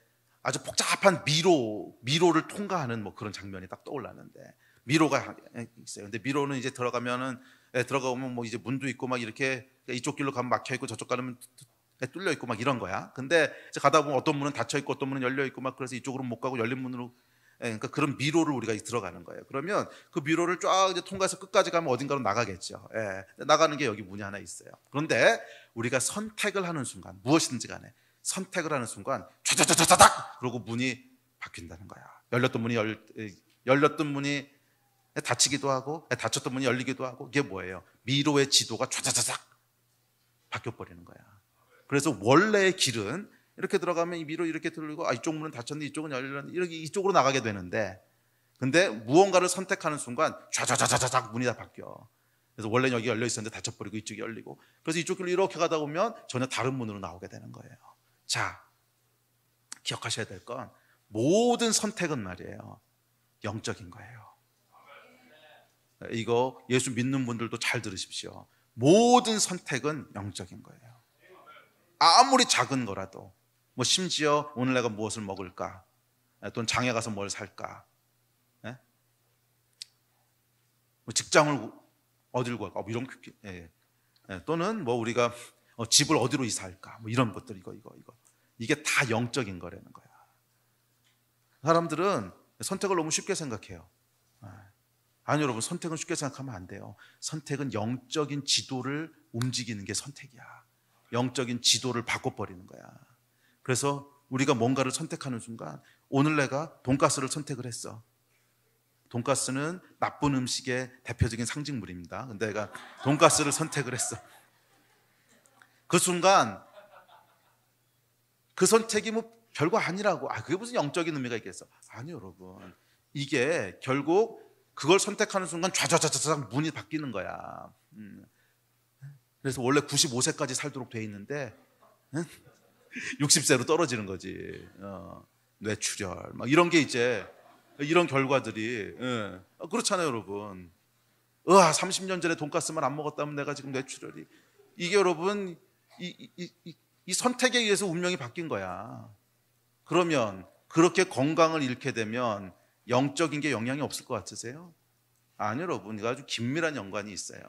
[SPEAKER 1] 아주 복잡한 미로를 통과하는 뭐 그런 장면이 딱 떠올랐는데, 미로가 있어요. 근데 미로는 이제 들어가면 뭐 이제 문도 있고 막 이렇게 이쪽 길로 가면 막혀 있고 저쪽 가면 뚫려 있고 막 이런 거야. 근데 이제 가다 보면 어떤 문은 닫혀 있고 어떤 문은 열려 있고 막, 그래서 이쪽으로 못 가고 열린 문으로, 그러니까 그런 미로를 우리가 들어가는 거예요. 그러면 그 미로를 쫙 이제 통과해서 끝까지 가면 어딘가로 나가겠죠. 나가는 게 여기 문이 하나 있어요. 그런데 우리가 선택을 하는 순간, 무엇이든지 간에 선택을 하는 순간 촤촤촤촤닥 그러고 문이 바뀐다는 거야. 열렸던 문이 닫히기도 하고 닫혔던 문이 열리기도 하고, 이게 뭐예요? 미로의 지도가 촤촤촤촤 바뀌어버리는 거야. 그래서 원래의 길은 이렇게 들어가면 이 미로 이렇게 들리고 이쪽 문은 닫혔는데 이쪽은 열렸는데 이렇게 이쪽으로 나가게 되는데, 근데 무언가를 선택하는 순간 촤촤촤촤 문이 다 바뀌어. 그래서 원래 여기 열려 있었는데 닫혀버리고 이쪽이 열리고, 그래서 이쪽 길로 이렇게 가다 보면 전혀 다른 문으로 나오게 되는 거예요. 자, 기억하셔야 될 건 모든 선택은 말이에요, 영적인 거예요. 이거 예수 믿는 분들도 잘 들으십시오. 모든 선택은 영적인 거예요. 아무리 작은 거라도, 뭐 심지어 오늘 내가 무엇을 먹을까, 또는 장에 가서 뭘 살까, 뭐 직장을 어디로 갈까, 이런, 또는 뭐 우리가 집을 어디로 이사할까, 뭐 이런 것들, 이게 다 영적인 거라는 거야. 사람들은 선택을 너무 쉽게 생각해요. 아니 여러분, 선택은 쉽게 생각하면 안 돼요. 선택은 영적인 지도를 움직이는 게 선택이야. 영적인 지도를 바꿔버리는 거야. 그래서 우리가 뭔가를 선택하는 순간, 오늘 내가 돈가스를 선택을 했어. 돈가스는 나쁜 음식의 대표적인 상징물입니다. 근데 내가 돈가스를 선택을 했어. 그 순간 그 선택이 뭐 별거 아니라고, 그게 무슨 영적인 의미가 있겠어. 아니 여러분, 이게 결국 그걸 선택하는 순간 좌좌좌좌 문이 바뀌는 거야. 그래서 원래 95세까지 살도록 돼 있는데 60세로 떨어지는 거지. 뇌출혈 막 이런 게 이제, 이런 결과들이, 그렇잖아요 여러분. 30년 전에 돈가스만 안 먹었다면 내가 지금 뇌출혈이, 이게 여러분 이 선택에 의해서 운명이 바뀐 거야. 그러면 그렇게 건강을 잃게 되면 영적인 게 영향이 없을 것 같으세요? 아니 여러분, 이거 아주 긴밀한 연관이 있어요.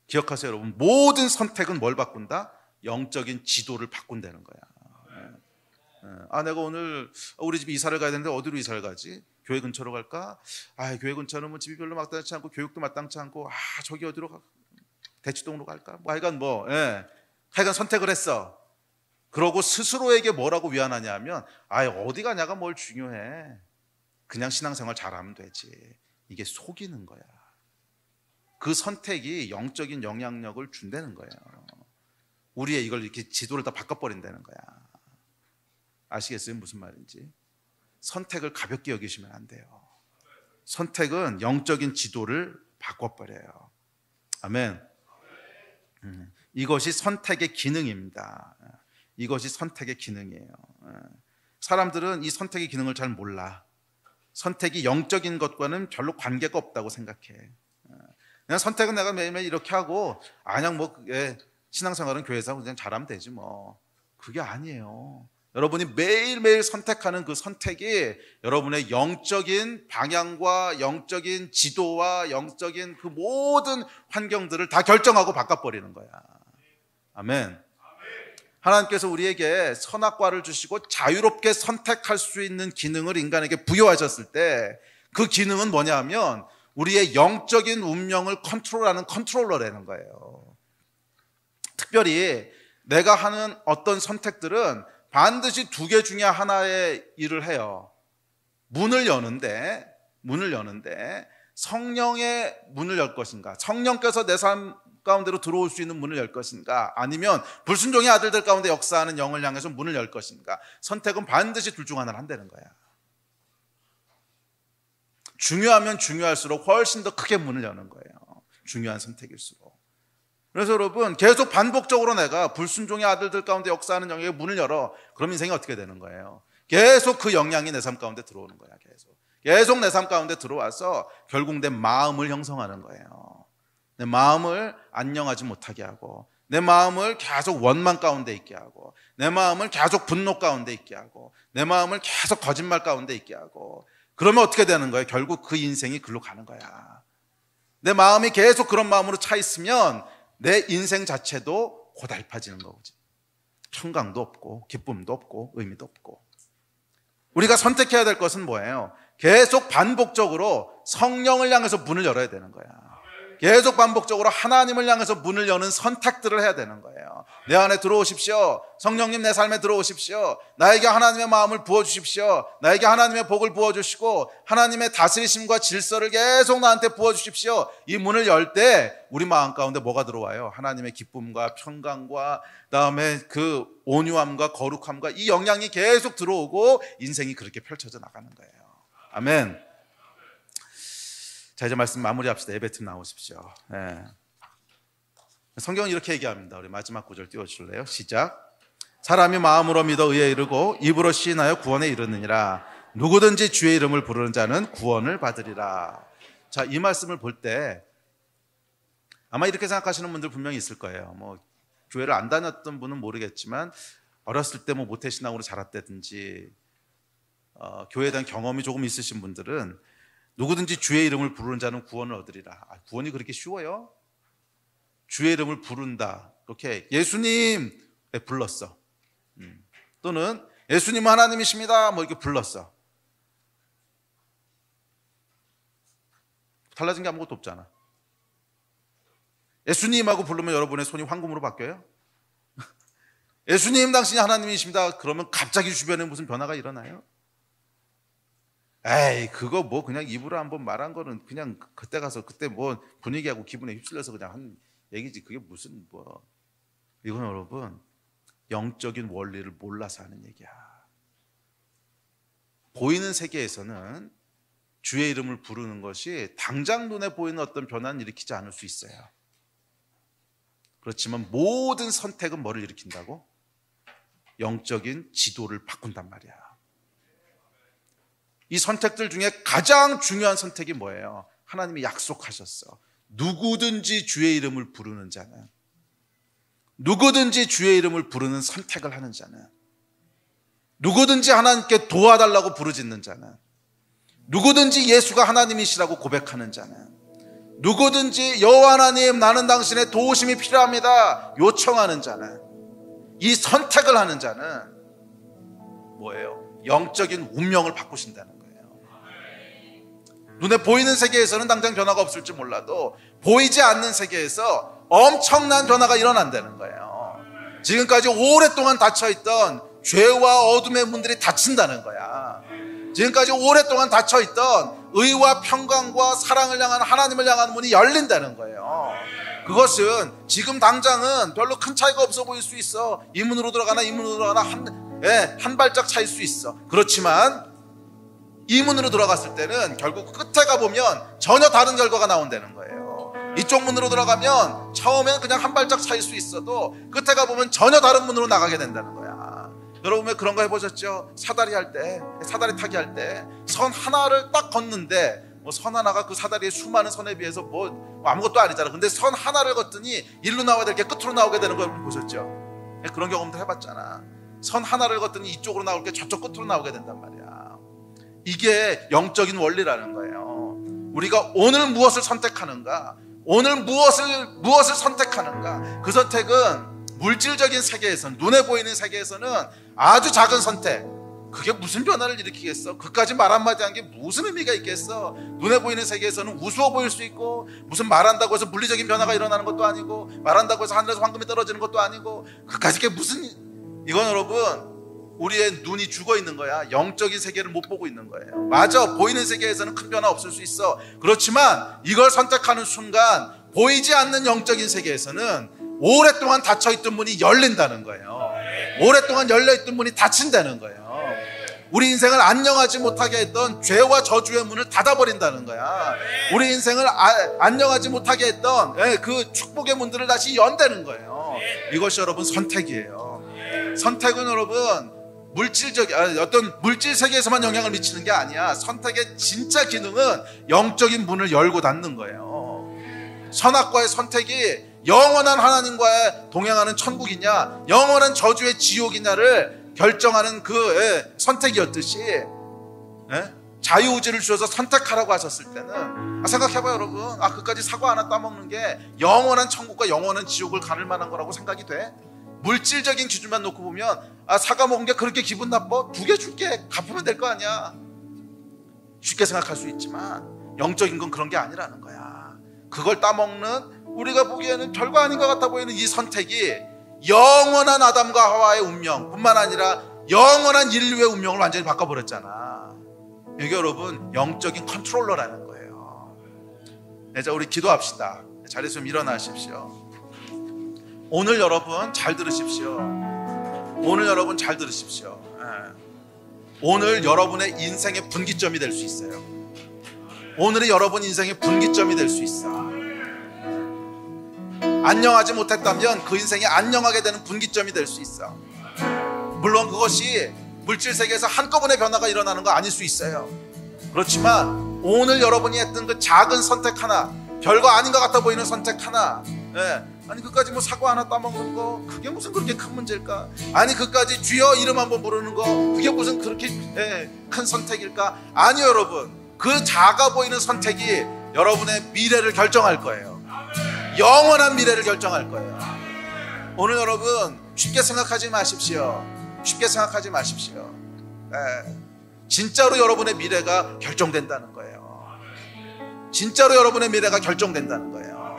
[SPEAKER 1] 기억하세요 여러분, 모든 선택은 뭘 바꾼다? 영적인 지도를 바꾼다는 거야. 내가 오늘 우리 집 이사를 가야 되는데 어디로 이사를 가지? 교회 근처로 갈까? 교회 근처는 뭐 집이 별로 마땅치 않고 교육도 마땅치 않고, 저기 어디로 갈까? 대치동으로 갈까? 하여간 선택을 했어. 그러고 스스로에게 뭐라고 위안하냐 하면, 어디 가냐가 뭘 중요해. 그냥 신앙생활 잘하면 되지. 이게 속이는 거야. 그 선택이 영적인 영향력을 준다는 거예요. 우리의 이걸 이렇게 지도를 다 바꿔버린다는 거야. 아시겠어요? 무슨 말인지. 선택을 가볍게 여기시면 안 돼요. 선택은 영적인 지도를 바꿔버려요. 아멘. 이것이 선택의 기능입니다. 이것이 선택의 기능이에요. 사람들은 이 선택의 기능을 잘 몰라. 선택이 영적인 것과는 별로 관계가 없다고 생각해. 그냥 선택은 내가 매일매일 이렇게 하고 그냥 뭐 신앙생활은 교회에서 그냥 잘하면 되지 뭐. 그게 아니에요. 여러분이 매일매일 선택하는 그 선택이 여러분의 영적인 방향과 영적인 지도와 영적인 그 모든 환경들을 다 결정하고 바꿔버리는 거야. 아멘. 하나님께서 우리에게 선악과를 주시고 자유롭게 선택할 수 있는 기능을 인간에게 부여하셨을 때 그 기능은 뭐냐 하면 우리의 영적인 운명을 컨트롤하는 컨트롤러라는 거예요. 특별히 내가 하는 어떤 선택들은 반드시 두 개 중에 하나의 일을 해요. 문을 여는데 성령의 문을 열 것인가, 성령께서 내 삶 가운데로 들어올 수 있는 문을 열 것인가, 아니면 불순종의 아들들 가운데 역사하는 영을 향해서 문을 열 것인가. 선택은 반드시 둘 중 하나를 한다는 거야. 중요하면 중요할수록 훨씬 더 크게 문을 여는 거예요. 중요한 선택일수록. 그래서 여러분, 계속 반복적으로 내가 불순종의 아들들 가운데 역사하는 영에게 문을 열어. 그럼 인생이 어떻게 되는 거예요? 계속 그 영향이 내 삶 가운데 들어오는 거야. 계속 내 삶 가운데 들어와서 결국 내 마음을 형성하는 거예요. 내 마음을 안녕하지 못하게 하고, 내 마음을 계속 원망 가운데 있게 하고, 내 마음을 계속 분노 가운데 있게 하고, 내 마음을 계속 거짓말 가운데 있게 하고. 그러면 어떻게 되는 거예요? 결국 그 인생이 글로 가는 거야. 내 마음이 계속 그런 마음으로 차 있으면 내 인생 자체도 고달파지는 거지. 평강도 없고 기쁨도 없고 의미도 없고. 우리가 선택해야 될 것은 뭐예요? 계속 반복적으로 성령을 향해서 문을 열어야 되는 거야. 계속 반복적으로 하나님을 향해서 문을 여는 선택들을 해야 되는 거예요. 내 안에 들어오십시오. 성령님 내 삶에 들어오십시오. 나에게 하나님의 마음을 부어주십시오. 나에게 하나님의 복을 부어주시고 하나님의 다스리심과 질서를 계속 나한테 부어주십시오. 이 문을 열 때 우리 마음 가운데 뭐가 들어와요? 하나님의 기쁨과 평강과 그다음에 그 온유함과 거룩함과 이 영향이 계속 들어오고 인생이 그렇게 펼쳐져 나가는 거예요. 아멘. 자, 이제 말씀 마무리합시다. 예배팀 나오십시오. 네. 성경은 이렇게 얘기합니다. 우리 마지막 구절 띄워주실래요? 시작. 사람이 마음으로 믿어 의에 이르고 입으로 시인하여 구원에 이르느니라. 누구든지 주의 이름을 부르는 자는 구원을 받으리라. 자, 이 말씀을 볼 때 아마 이렇게 생각하시는 분들 분명히 있을 거예요. 뭐 교회를 안 다녔던 분은 모르겠지만 어렸을 때 뭐 모태신앙으로 자랐다든지 교회에 대한 경험이 조금 있으신 분들은 누구든지 주의 이름을 부르는 자는 구원을 얻으리라. 구원이 그렇게 쉬워요? 주의 이름을 부른다. 이렇게 예수님 불렀어. 또는 예수님 하나님이십니다. 뭐 이렇게 불렀어. 달라진 게 아무것도 없잖아. 예수님하고 부르면 여러분의 손이 황금으로 바뀌어요? 예수님 당신이 하나님이십니다. 그러면 갑자기 주변에 무슨 변화가 일어나요? 에이, 그거 뭐 그냥 입으로 한번 말한 거는 그냥 그때 가서 그때 뭐 분위기하고 기분에 휩쓸려서 그냥 한 얘기지. 그게 무슨 뭐. 이건 여러분 영적인 원리를 몰라서 하는 얘기야. 보이는 세계에서는 주의 이름을 부르는 것이 당장 눈에 보이는 어떤 변화는 일으키지 않을 수 있어요. 그렇지만 모든 선택은 뭐를 일으킨다고? 영적인 지도를 바꾼단 말이야. 이 선택들 중에 가장 중요한 선택이 뭐예요? 하나님이 약속하셨어. 누구든지 주의 이름을 부르는 자는, 누구든지 주의 이름을 부르는 선택을 하는 자는, 누구든지 하나님께 도와달라고 부르짖는 자는, 누구든지 예수가 하나님이시라고 고백하는 자는, 누구든지 여호와 하나님 나는 당신의 도우심이 필요합니다 요청하는 자는, 이 선택을 하는 자는 뭐예요? 영적인 운명을 바꾸신다는 거예요. 눈에 보이는 세계에서는 당장 변화가 없을지 몰라도 보이지 않는 세계에서 엄청난 변화가 일어난다는 거예요. 지금까지 오랫동안 닫혀있던 죄와 어둠의 문들이 닫힌다는 거야. 지금까지 오랫동안 닫혀있던 의와 평강과 사랑을 향한 하나님을 향한 문이 열린다는 거예요. 그것은 지금 당장은 별로 큰 차이가 없어 보일 수 있어. 이 문으로 들어가나 이 문으로 들어가나 한 발짝 차일 수 있어. 그렇지만 이 문으로 들어갔을 때는 결국 끝에 가보면 전혀 다른 결과가 나온다는 거예요. 이쪽 문으로 들어가면 처음엔 그냥 한 발짝 차일 수 있어도 끝에 가보면 전혀 다른 문으로 나가게 된다는 거야. 여러분 왜 그런 거 해보셨죠? 사다리 할 때, 사다리 타기 할 때 선 하나를 딱 걷는데 뭐 선 하나가 그 사다리의 수많은 선에 비해서 뭐 아무것도 아니잖아. 근데 선 하나를 걷더니 일로 나와야 될 게 끝으로 나오게 되는 거 여러분 보셨죠? 그런 경험도 해봤잖아. 선 하나를 걷더니 이쪽으로 나올 게 저쪽 끝으로 나오게 된단 말이야. 이게 영적인 원리라는 거예요. 우리가 오늘 무엇을 선택하는가, 오늘 무엇을 선택하는가, 그 선택은 물질적인 세계에서는, 눈에 보이는 세계에서는 아주 작은 선택, 그게 무슨 변화를 일으키겠어? 그까지 말 한마디 한 게 무슨 의미가 있겠어? 눈에 보이는 세계에서는 우스워 보일 수 있고, 무슨 말한다고 해서 물리적인 변화가 일어나는 것도 아니고, 말한다고 해서 하늘에서 황금이 떨어지는 것도 아니고, 그까지 게 무슨, 이건 여러분 우리의 눈이 죽어 있는 거야. 영적인 세계를 못 보고 있는 거예요. 맞아, 보이는 세계에서는 큰 변화 없을 수 있어. 그렇지만 이걸 선택하는 순간 보이지 않는 영적인 세계에서는 오랫동안 닫혀있던 문이 열린다는 거예요. 오랫동안 열려있던 문이 닫힌다는 거예요. 우리 인생을 안녕하지 못하게 했던 죄와 저주의 문을 닫아버린다는 거야. 우리 인생을 안녕하지 못하게 했던 그 축복의 문들을 다시 연다는 거예요. 이것이 여러분 선택이에요. 선택은 여러분 어떤 물질 세계에서만 영향을 미치는 게 아니야. 선택의 진짜 기능은 영적인 문을 열고 닫는 거예요. 선악과의 선택이 영원한 하나님과의 동행하는 천국이냐, 영원한 저주의 지옥이냐를 결정하는 그 선택이었듯이, 자유의지를 주셔서 선택하라고 하셨을 때는 생각해봐요 여러분. 그까지 사과 하나 따먹는 게 영원한 천국과 영원한 지옥을 가를 만한 거라고 생각이 돼? 물질적인 기준만 놓고 보면 사과 먹은 게 그렇게 기분 나빠? 2개 줄게, 갚으면 될 거 아니야. 쉽게 생각할 수 있지만 영적인 건 그런 게 아니라는 거야. 그걸 따먹는, 우리가 보기에는 별거 아닌 것 같아 보이는 이 선택이 영원한 아담과 하와의 운명 뿐만 아니라 영원한 인류의 운명을 완전히 바꿔버렸잖아. 이게 여러분 영적인 컨트롤러라는 거예요. 자, 우리 기도합시다. 자리에서 좀 일어나십시오. 오늘 여러분 잘 들으십시오. 오늘 여러분 잘 들으십시오. 오늘 여러분의 인생의 분기점이 될 수 있어요. 오늘이 여러분 인생의 분기점이 될 수 있어. 안녕하지 못했다면 그 인생이 안녕하게 되는 분기점이 될 수 있어. 물론 그것이 물질 세계에서 한꺼번에 변화가 일어나는 거 아닐 수 있어요. 그렇지만 오늘 여러분이 했던 그 작은 선택 하나, 별거 아닌 것 같아 보이는 선택 하나, 아니 그까지 뭐 사과 하나 따먹는 거 그게 무슨 그렇게 큰 문제일까? 아니 그까지 주여 이름 한번 부르는 거 그게 무슨 그렇게 큰 선택일까? 아니요 여러분, 그 작아 보이는 선택이 여러분의 미래를 결정할 거예요. 영원한 미래를 결정할 거예요. 오늘 여러분 쉽게 생각하지 마십시오. 쉽게 생각하지 마십시오. 진짜로 여러분의 미래가 결정된다는 거예요. 진짜로 여러분의 미래가 결정된다는 거예요.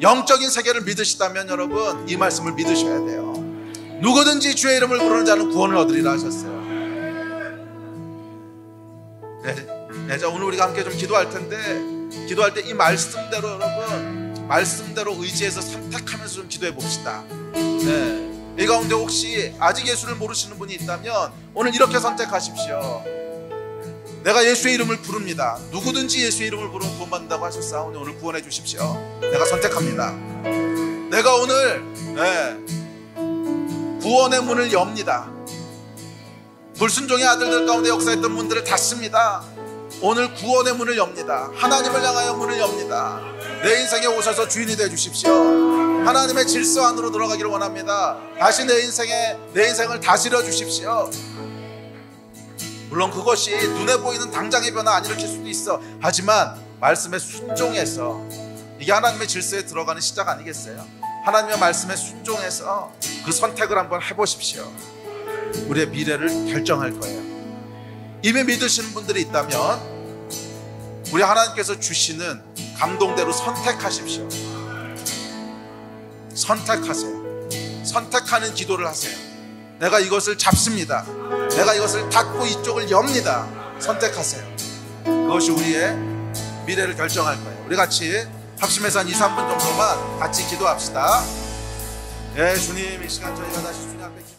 [SPEAKER 1] 영적인 세계를 믿으시다면 여러분 이 말씀을 믿으셔야 돼요. 누구든지 주의 이름을 부르는 자는 구원을 얻으리라 하셨어요. 자, 오늘 우리가 함께 좀 기도할 텐데, 기도할 때 이 말씀대로 여러분 말씀대로 의지해서 선택하면서 좀 기도해 봅시다. 이 가운데 혹시 아직 예수를 모르시는 분이 있다면 오늘 이렇게 선택하십시오. 내가 예수의 이름을 부릅니다. 누구든지 예수의 이름을 부르면 구원받는다고 하셨사오니 오늘 구원해 주십시오. 내가 선택합니다. 내가 오늘 구원의 문을 엽니다. 불순종의 아들들 가운데 역사했던 문들을 닫습니다. 오늘 구원의 문을 엽니다. 하나님을 향하여 문을 엽니다. 내 인생에 오셔서 주인이 되어 주십시오. 하나님의 질서 안으로 들어가기를 원합니다. 다시 내 인생을 다스려 주십시오. 물론 그것이 눈에 보이는 당장의 변화 안 일으킬 수도 있어. 하지만 말씀에 순종해서, 이게 하나님의 질서에 들어가는 시작 아니겠어요? 하나님의 말씀에 순종해서 그 선택을 한번 해보십시오. 우리의 미래를 결정할 거예요. 이미 믿으시는 분들이 있다면 우리 하나님께서 주시는 감동대로 선택하십시오. 선택하세요. 선택하는 기도를 하세요. 내가 이것을 잡습니다. 내가 이것을 닫고 이쪽을 엽니다. 선택하세요. 그것이 우리의 미래를 결정할 거예요. 우리 같이 합심해서 한 2, 3분 정도만 같이 기도합시다. 주님, 이 시간 저희가 다시 주님 앞에 기도